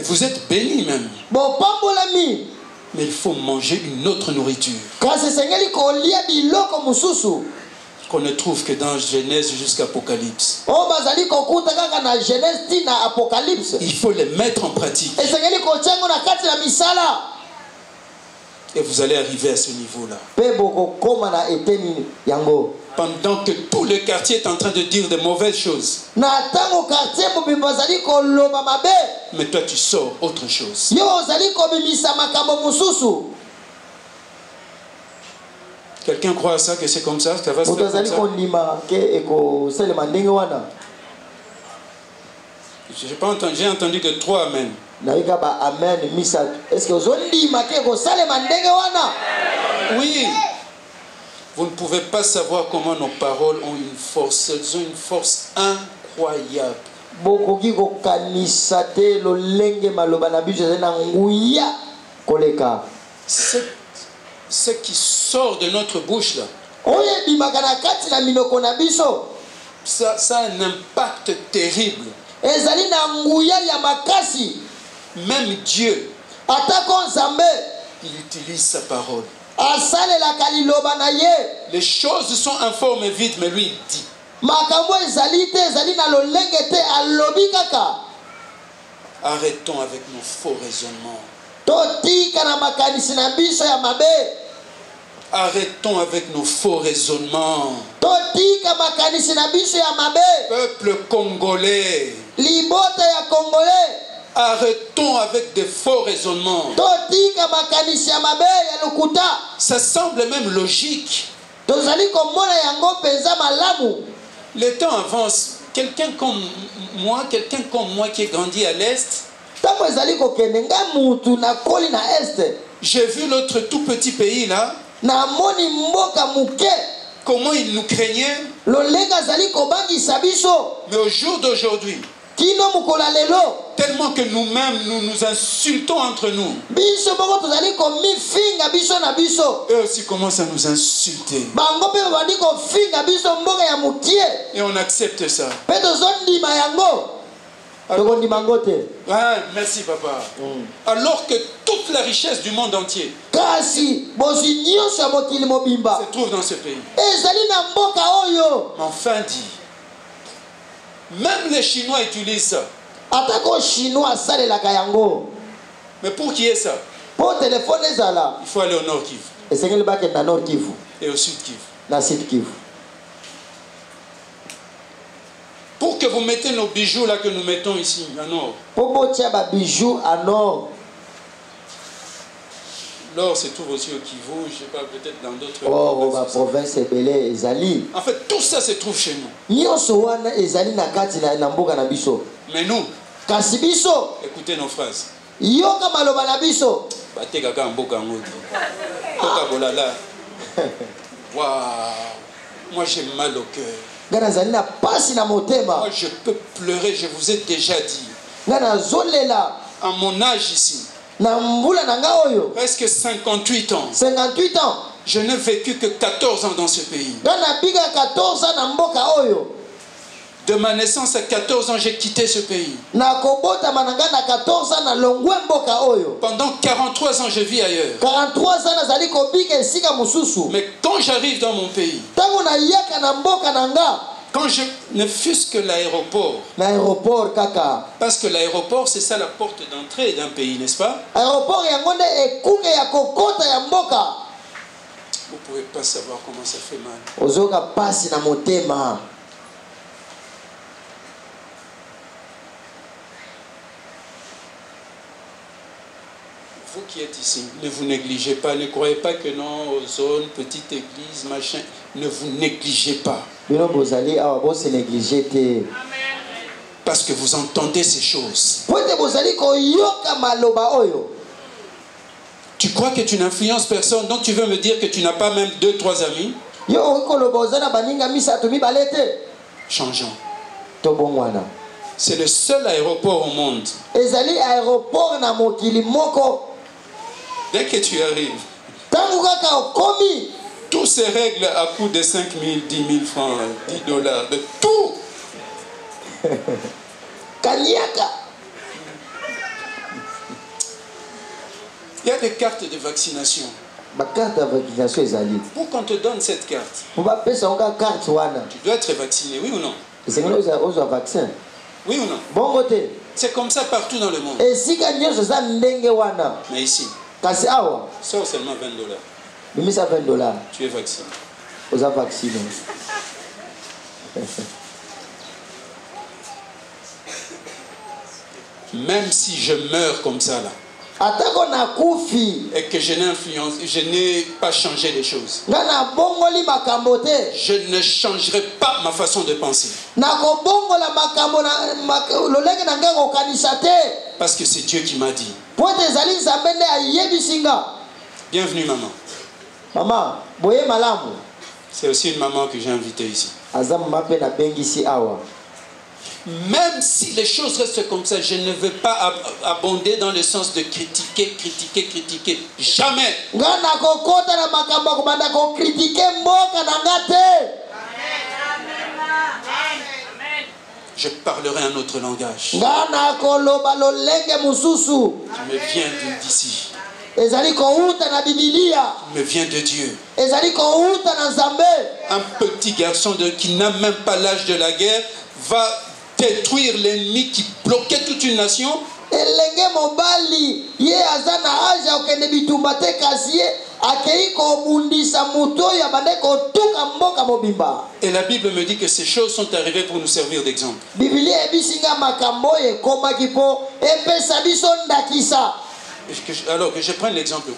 vous êtes bénis même. Mais il faut manger une autre nourriture qu'on ne trouve que dans Genèse jusqu'à Apocalypse. Il faut les mettre en pratique. Et vous allez arriver à ce niveau-là. Pendant que tout le quartier est en train de dire de mauvaises choses, mais toi tu sors autre chose. Quelqu'un croit à ça, que c'est comme ça, ça va se faire comme ça? J'ai pas entendu, j'ai entendu que 3 amen. Est-ce que vous oui. Vous ne pouvez pas savoir comment nos paroles ont une force. Elles ont une force incroyable. Ce qui sort de notre bouche là, ça a un impact terrible. Même Dieu, il utilise sa parole. Les choses sont informes et vides, mais lui il dit. Arrêtons avec nos faux raisonnements. Arrêtons avec nos faux raisonnements. Peuple congolais, arrêtons avec des faux raisonnements. Ça semble même logique. Les temps avancent. Quelqu'un comme moi qui ai grandi à l'Est, j'ai vu notre tout petit pays là, comment il nous craignait. Mais au jour d'aujourd'hui, tellement que nous-mêmes nous insultons entre nous, eux aussi commencent à nous insulter. Et on accepte ça. Merci papa. Alors que toute la richesse du monde entier se trouve dans ce pays. Enfin dit, même les Chinois utilisent ça. Mais pour qu'il y ait ça, il faut aller au Nord Kivu et au Sud Kivu. Pour que vous mettez nos bijoux là que nous mettons ici, à Nord. L'or se trouve aussi au Kivu, je ne sais pas, peut-être dans d'autres provinces. En fait, tout ça se trouve chez nous. Mais nous, écoutez nos phrases. Waouh, moi j'ai mal au cœur. Moi je peux pleurer, je vous ai déjà dit. À mon âge ici, presque 58 ans. Je n'ai vécu que 14 ans dans ce pays. De ma naissance à 14 ans, j'ai quitté ce pays. Pendant 43 ans, je vis ailleurs. Mais quand j'arrive dans mon pays, quand je ne fût-ce que l'aéroport, parce que l'aéroport, c'est ça la porte d'entrée d'un pays, n'est-ce pas? Vous ne pouvez pas savoir comment ça fait mal. Vous qui êtes ici, ne vous négligez pas, ne croyez pas que non, zone, petite église, machin, ne vous négligez pas. Parce que vous entendez ces choses. Tu crois que tu n'influences personne, donc tu veux me dire que tu n'as pas même 2-3 amis? Changeons. C'est le seul aéroport au monde. Ezali aéroport na mokili moko. Dès que tu arrives, tangu kaka okomi, tout se règle à coût de 5 000, 10 000 francs, 10 dollars, de tout. Kanyaka. Il y a des cartes de vaccination. Ma carte de vaccination ezali. Pour qu'on te donne cette carte, tu dois être vacciné, oui ou non? C'est un vaccin. Oui ou non? Bon côté. C'est comme ça partout dans le monde. Et si mais ici, sors seulement 20 dollars. $20. Tu es vacciné. Vous êtes vacciné. Même si je meurs comme ça là, et que je n'ai pas changé les choses, je ne changerai pas ma façon de penser. Parce que c'est Dieu qui m'a dit. Bienvenue maman. Maman, boye malamu. C'est aussi une maman que j'ai invitée ici. Même si les choses restent comme ça, je ne veux pas abonder dans le sens de critiquer. Jamais. Je parlerai un autre langage. Tu me viens d'ici. Me vient de Dieu. Un petit garçon qui n'a même pas l'âge de la guerre va détruire l'ennemi qui bloquait toute une nation. Et la Bible me dit que ces choses sont arrivées pour nous servir d'exemple. Alors que je prenne l'exemple où?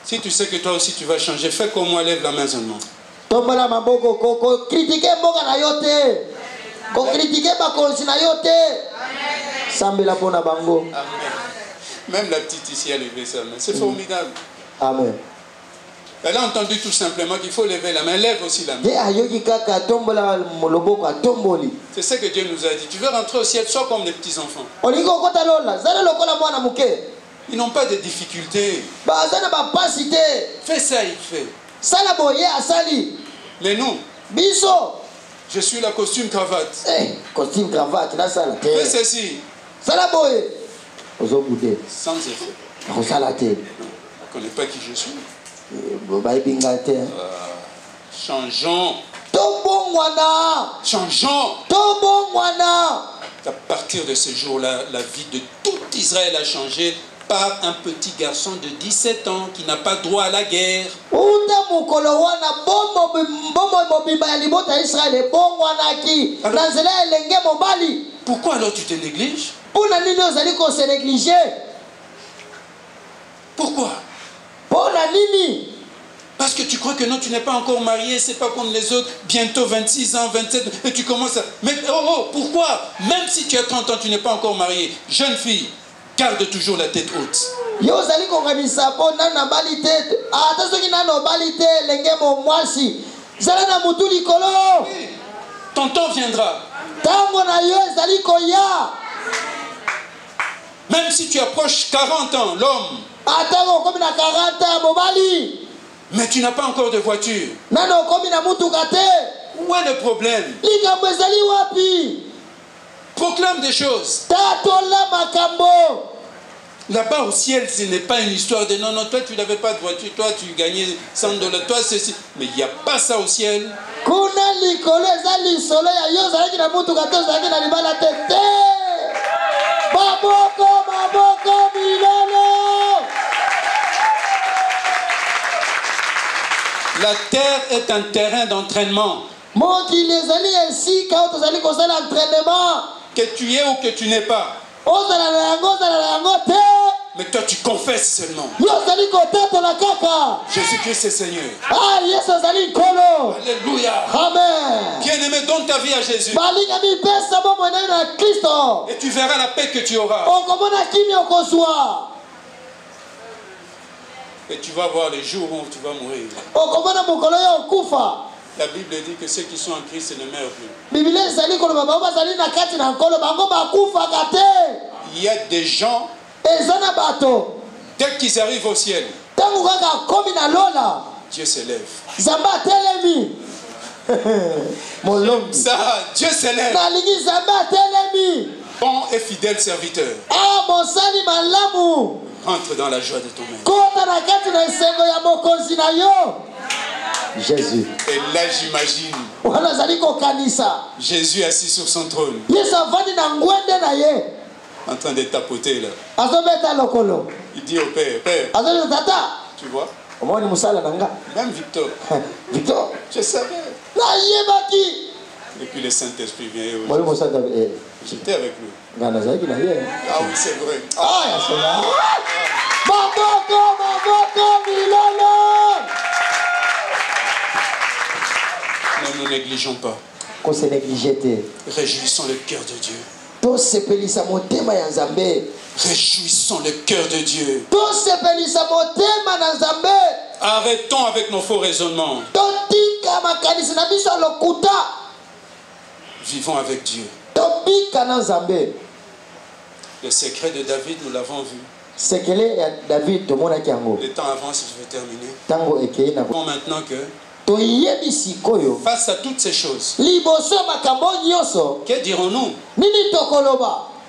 Si tu sais que toi aussi tu vas changer, fais comme moi, lève la main seulement. Même la petite ici a levé sa main. C'est formidable. Amen. Elle a entendu tout simplement qu'il faut lever la main. Lève aussi la main. C'est ce que Dieu nous a dit. Tu veux rentrer au ciel, sois comme les petits enfants. Ils n'ont pas de difficultés. Fais ça, il fait. Mais nous, je suis la costume cravate. Costume cravate, fais ceci. Sans effet. On ne connaît pas qui je suis. Changeons. Changeons. À partir de ce jour-là, la vie de tout Israël a changé par un petit garçon de 17 ans qui n'a pas droit à la guerre. Pourquoi alors tu te négliges? Pourquoi? Parce que tu crois que non, tu n'es pas encore marié, c'est pas comme les autres, bientôt 26 ans, 27, et tu commences à... Mais pourquoi? Même si tu as 30 ans, tu n'es pas encore marié. Jeune fille, garde toujours la tête haute. Oui. Ton temps viendra. Même si tu approches 40 ans, l'homme, mais tu n'as pas encore de voiture. Où est le problème? Proclame des choses. Là-bas au ciel, ce n'est pas une histoire de non, toi tu n'avais pas de voiture, toi tu gagnais 100 $, toi ceci. Mais il n'y a pas ça au ciel. La terre est un terrain d'entraînement. Que tu es ou que tu n'es pas. Mais toi tu confesses seulement. Jésus-Christ est Seigneur. Alléluia. Amen. Bien-aimé, donne ta vie à Jésus. Et tu verras la paix que tu auras. Et tu vas voir les jours où tu vas mourir. La Bible dit que ceux qui sont en Christ ne meurent plus. Il y a des gens, dès qu'ils arrivent au ciel, Dieu s'élève. Ça, Dieu s'élève. Bon et fidèle serviteur. Rentre dans la joie de ton maître. Jésus. Et là, j'imagine Jésus assis sur son trône, en train de tapoter là. Il dit au Père, Père, tu vois, même Victor, Victor, je savais. Et puis le Saint-Esprit vient. J'étais avec lui. Ah oui, c'est vrai. Ne nous négligeons pas. Réjouissons le cœur de Dieu. Réjouissons le cœur de Dieu. Arrêtons avec nos faux raisonnements. Vivons avec Dieu. Le secret de David, nous l'avons vu. Le temps avance, je vais terminer. Bon, maintenant que face à toutes ces choses, que dirons-nous?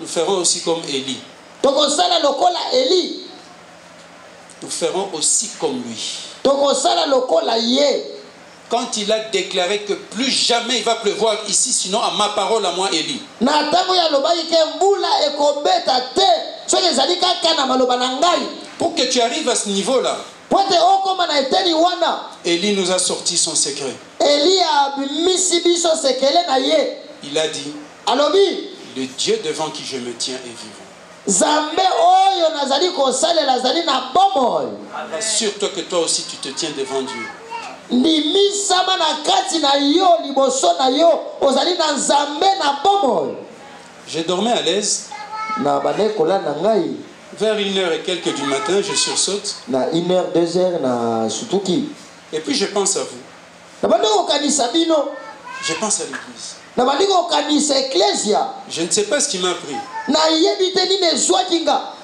Nous ferons aussi comme Élie. Nous ferons aussi comme lui. Quand il a déclaré que plus jamais il va pleuvoir ici, sinon à ma parole, à moi, Élie. Pour que tu arrives à ce niveau-là, Élie nous a sorti son secret. Il a dit, le Dieu devant qui je me tiens est vivant. Assure-toi que toi aussi tu te tiens devant Dieu. Je dormais à l'aise. Vers 1h et quelques du matin, je sursaute. 1h, 2h, et puis je pense à vous. Je pense à l'église. Je ne sais pas ce qui m'a pris.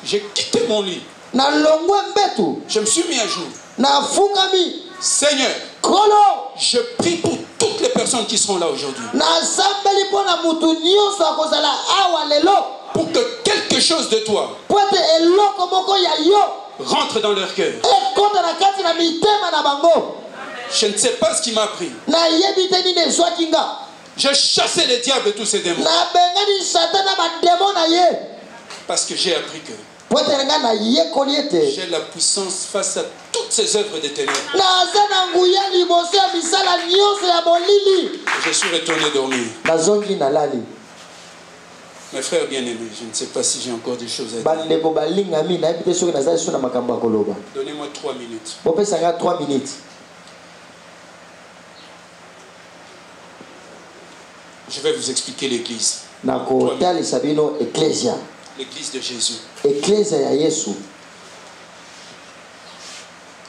J'ai quitté mon lit. Je me suis mis à genoux. Seigneur, je prie pour toutes les personnes qui seront là aujourd'hui. Pour que quelque chose de toi rentre dans leur cœur. Je ne sais pas ce qui m'a pris. Je chassais les diables et tous ces démons. Parce que j'ai appris que j'ai la puissance face à toutes ces œuvres de ténèbres. Je suis retourné dormir. Mes frères bien-aimés, je ne sais pas si j'ai encore des choses à dire. Donnez-moi 3 minutes. Je vais vous expliquer l'église. L'église de Jésus.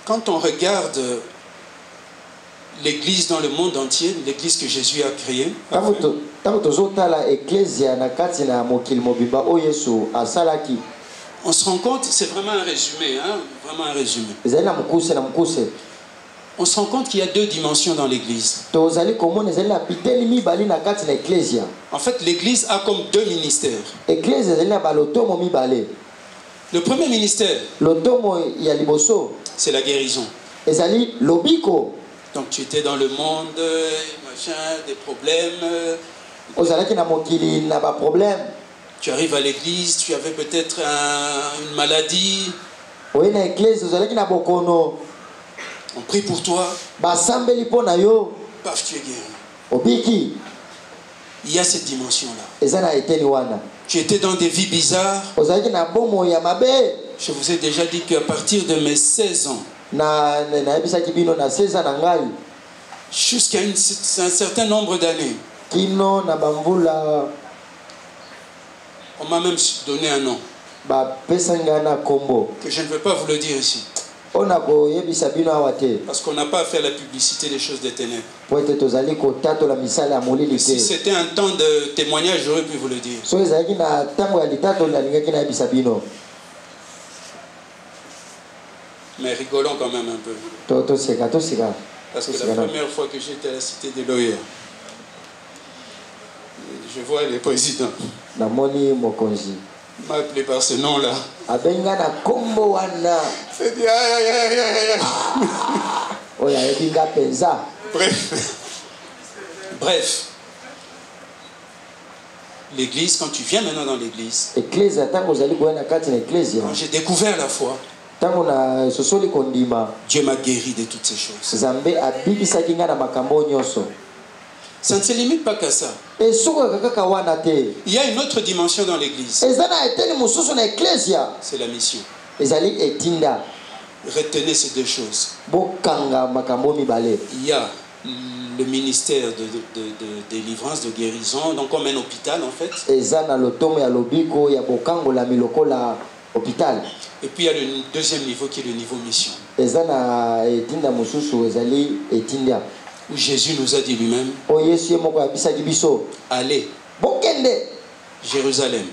Quand on regarde l'église dans le monde entier, l'église que Jésus a créée, on se rend compte, c'est vraiment un résumé, hein, vraiment un résumé. On se rend compte qu'il y a 2 dimensions dans l'église. En fait, l'église a comme 2 ministères. Le premier ministère, c'est la guérison. Donc tu étais dans le monde, machin, des problèmes. Tu arrives à l'église, tu avais peut-être une maladie. On prie pour toi. Paf, tu es guéri. Il y a cette dimension-là. Tu étais dans des vies bizarres. Je vous ai déjà dit qu'à partir de mes 16 ans, jusqu'à un certain nombre d'années, on m'a même donné un nom que je ne veux pas vous le dire ici. Parce qu'on n'a pas à faire la publicité des choses des ténèbres. Si c'était un temps de témoignage, j'aurais pu vous le dire. Mais rigolons quand même un peu. Parce que la première fois que j'étais à la cité des lawyers, je vois le président. Il m'a appelé par ce nom-là. C'est dit Bref. L'église, quand tu viens maintenant dans l'église, quand j'ai découvert la foi, Dieu m'a guéri de toutes ces choses. Ça ne se limite pas qu'à ça. Il y a une autre dimension dans l'église. C'est la mission. Retenez ces deux choses. Il y a le ministère de délivrance, de guérison, donc comme un hôpital en fait. Et puis il y a le deuxième niveau qui est le niveau mission. Où Jésus nous a dit lui-même, allez, Jérusalem,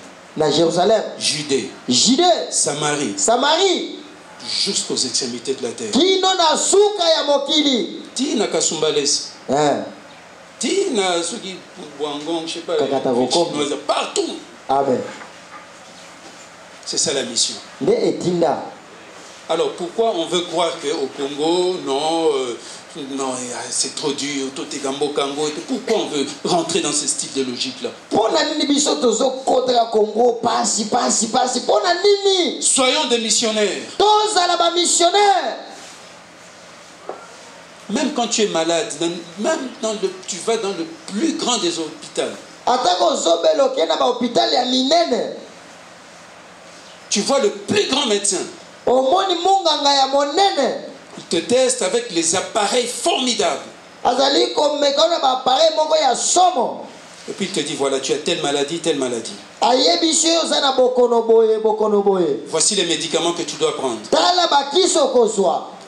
Judée, Samarie, jusqu'aux extrémités de la terre. Tina Kasumbalès. Tina Sugi Bouangong, je sais pas, partout. Amen. C'est ça la mission. Alors pourquoi on veut croire qu'au Congo, non, c'est trop dur, tout est gambo kango. Pourquoi on veut rentrer dans ce style de logique-là? Soyons des missionnaires. Même quand tu es malade, même tu vas dans le plus grand des hôpitaux. Tu vois le plus grand médecin. Il te teste avec les appareils formidables. Et puis il te dit, voilà, tu as telle maladie, telle maladie. Voici les médicaments que tu dois prendre.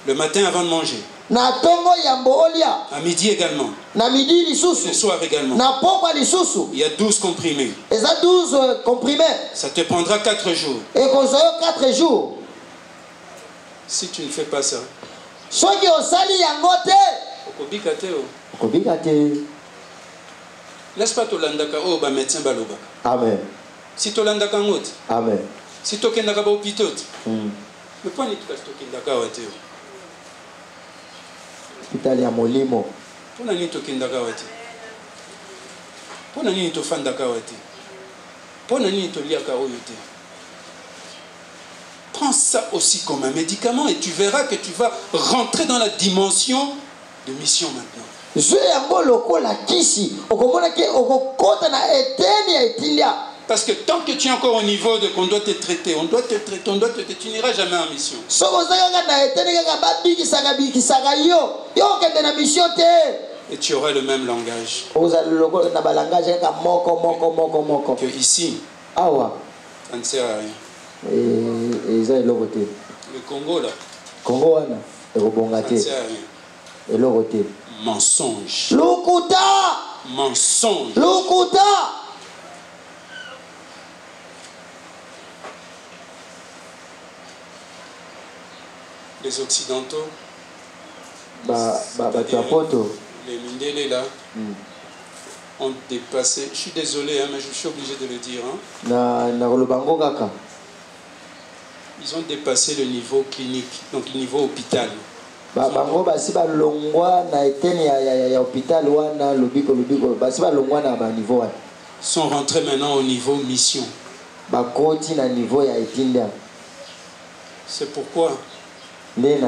Le matin avant de manger. À midi également. Le soir également. Il y a 12 comprimés. Ça te prendra 4 jours. Si tu ne fais pas ça, n'est-ce pas Tolandaka oh ba médecin baloba. Amen. Si Tolandaka ngoti. Amen. Si Tokendaka ba hôpital. Mais pas ni Tokendaka wate. Hôpital ya molimo. Pona ni Tokendaka wate. Pona ni Tofandaka wate. Pona ni Toliaka oyote. Prends ça aussi comme un médicament et tu verras que tu vas rentrer dans la dimension de mission maintenant. Parce que tant que tu es encore au niveau de qu'on doit te traiter, on doit te traiter, on doit te traiter, tu n'iras jamais en mission. Et tu auras le même langage. Que ici, ça ne sert à rien. Le Congo là. Ça ne sert à rien. Mensonge. Mensonge. Les Occidentaux, les Mindélé là, ont dépassé. Je suis désolé, hein, mais je suis obligé de le dire. Hein. Ils ont dépassé le niveau clinique, donc le niveau hôpital. Ils sont rentrés maintenant au niveau mission. C'est pourquoi même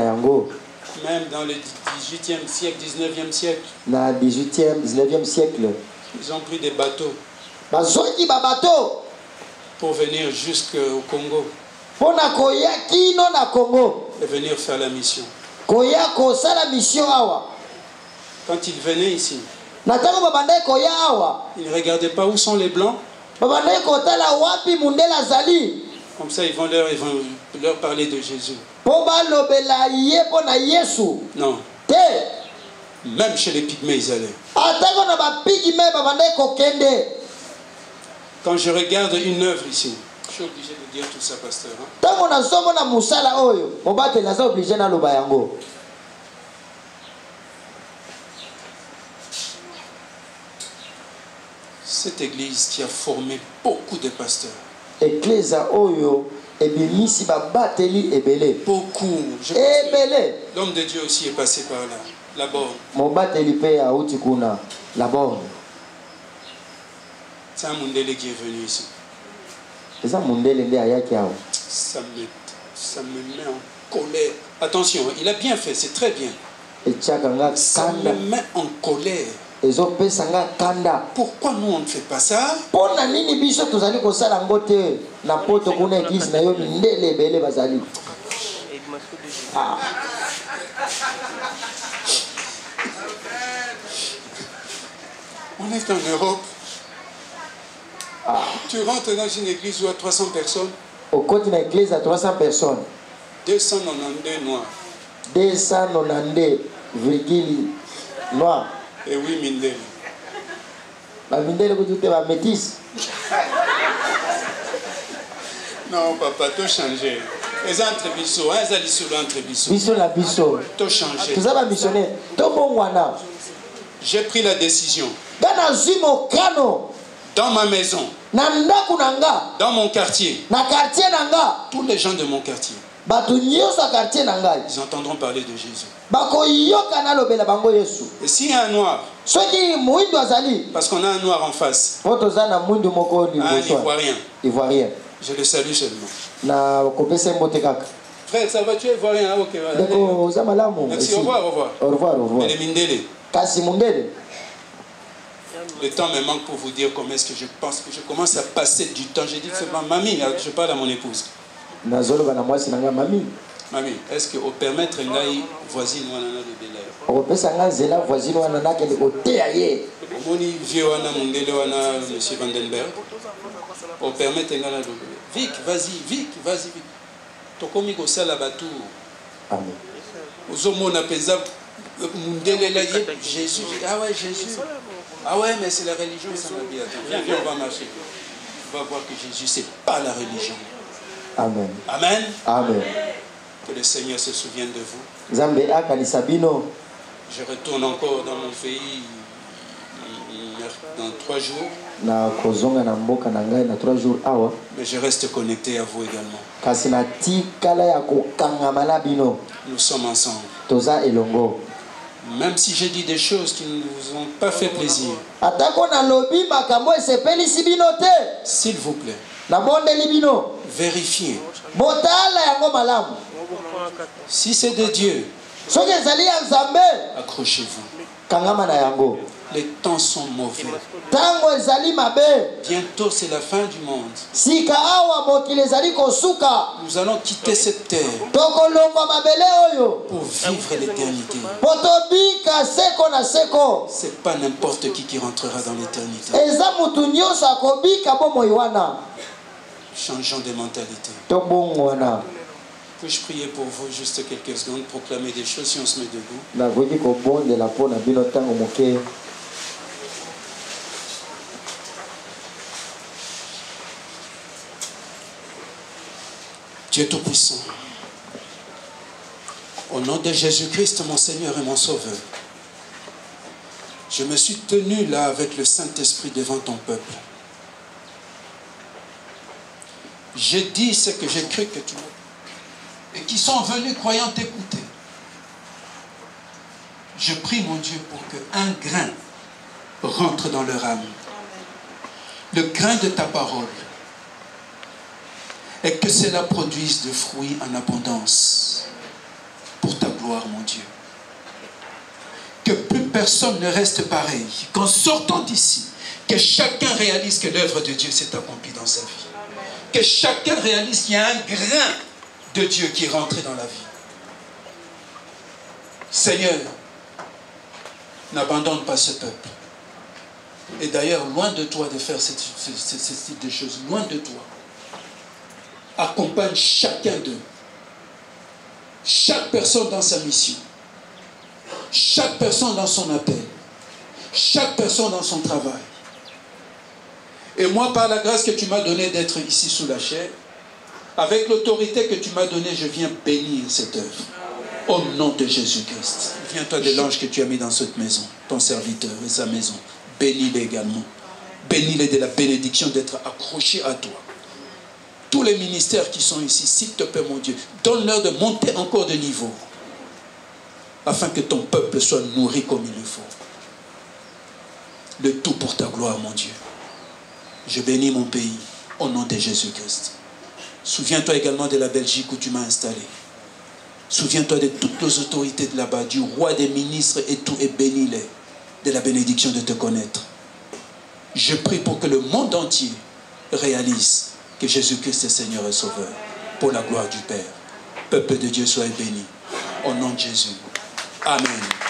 dans le 18e siècle, 19e siècle, ils ont pris des bateaux pour venir jusqu'au Congo et venir faire la mission. Quand ils venaient ici, ils ne regardaient pas où sont les blancs. Comme ça, ils vont leur parler de Jésus. Non. Même chez les pygmées, ils allaient. Quand je regarde une œuvre ici, je suis obligé de dire tout ça, pasteur. Cette église qui a formé beaucoup de pasteurs. Beaucoup. L'homme de Dieu aussi est passé par là. La borne. C'est un Mundele qui est venu ici. Ça me met en colère. Attention, il a bien fait, c'est très bien. Ça me met en colère. Pourquoi nous on ne fait pas ça? On est en Europe. Tu rentres dans une église où il y a 300 personnes. Au côté d'une église à 300 personnes. 292 noirs. 292 noirs. Et oui, Mindele. La Mindele, vous êtes la métisse. Non, papa, tout changé. Les entrebisso, hein, les sur l'entrebisso. Bisso la bisso. Tout changé. Tout ça va missionner. Tout bon wana. J'ai pris la décision. Dans ma maison. Dans mon quartier. Tous les gens de mon quartier. Ils entendront parler de Jésus. Et s'il y a un noir, parce qu'on a un noir en face, un Ivoirien, je le salue seulement. Frère, ça va, tu es Ivoirien? Ok, merci, au revoir, au revoir. Et les Mindele. Le temps me manque pour vous dire comment est-ce que je pense que je commence à passer du temps. J'ai dit que c'est ma mamie, je parle à mon épouse. Mamie, est-ce que au permettre une voisine ou un monsieur Vandenberg, au permettre une Vic, vas-y. Tokomi ko sala batu. Amen. Ozomona peza mundele la Jésus. Ah ouais, Jésus. Ah ouais, mais c'est la religion, ça m'a dit. Attends, viens, on va marcher. On va voir que Jésus, c'est pas la religion. Amen. Amen. Amen. Que le Seigneur se souvienne de vous. Je retourne encore dans mon pays dans 3 jours. Mais je reste connecté à vous également. Nous sommes ensemble. Même si j'ai dit des choses qui ne vous ont pas fait plaisir, s'il vous plaît, vérifiez. Si c'est de Dieu, accrochez-vous. Les temps sont mauvais. Bientôt c'est la fin du monde. Nous allons quitter cette terre pour vivre l'éternité. C'est pas n'importe qui rentrera dans l'éternité. Changeons de mentalité. Puis-je prier pour vous juste quelques secondes, proclamer des choses si on se met debout? Dieu Tout-Puissant, au nom de Jésus-Christ, mon Seigneur et mon Sauveur, je me suis tenu là avec le Saint-Esprit devant ton peuple. J'ai dit ce que j'ai cru que tu m'as dit. Et qui sont venus croyant t'écouter. Je prie, mon Dieu, pour qu'un grain rentre dans leur âme. Le grain de ta parole. Et que cela produise de fruits en abondance pour ta gloire, mon Dieu. Que plus personne ne reste pareil. Qu'en sortant d'ici, que chacun réalise que l'œuvre de Dieu s'est accomplie dans sa vie. Que chacun réalise qu'il y a un grain de Dieu qui est rentré dans la vie. Seigneur, n'abandonne pas ce peuple. Et d'ailleurs, loin de toi de faire ce type de choses. Loin de toi. accompagne chacun d'eux. Chaque personne dans sa mission. Chaque personne dans son appel. Chaque personne dans son travail. Et moi, par la grâce que tu m'as donnée d'être ici sous la chair, avec l'autorité que tu m'as donnée, je viens bénir cette œuvre. Au nom de Jésus-Christ. Viens-toi de l'ange que tu as mis dans cette maison, ton serviteur et sa maison. Bénis-les également. Bénis-les de la bénédiction d'être accrochés à toi. Tous les ministères qui sont ici, s'il te plaît, mon Dieu, donne-leur de monter encore de niveau, afin que ton peuple soit nourri comme il le faut. Le tout pour ta gloire, mon Dieu. Je bénis mon pays au nom de Jésus-Christ. Souviens-toi également de la Belgique où tu m'as installé. Souviens-toi de toutes les autorités de là-bas, du roi, des ministres et tout, et bénis-les de la bénédiction de te connaître. Je prie pour que le monde entier réalise que Jésus-Christ est Seigneur et Sauveur, pour la gloire du Père. Peuple de Dieu, sois béni. Au nom de Jésus. Amen.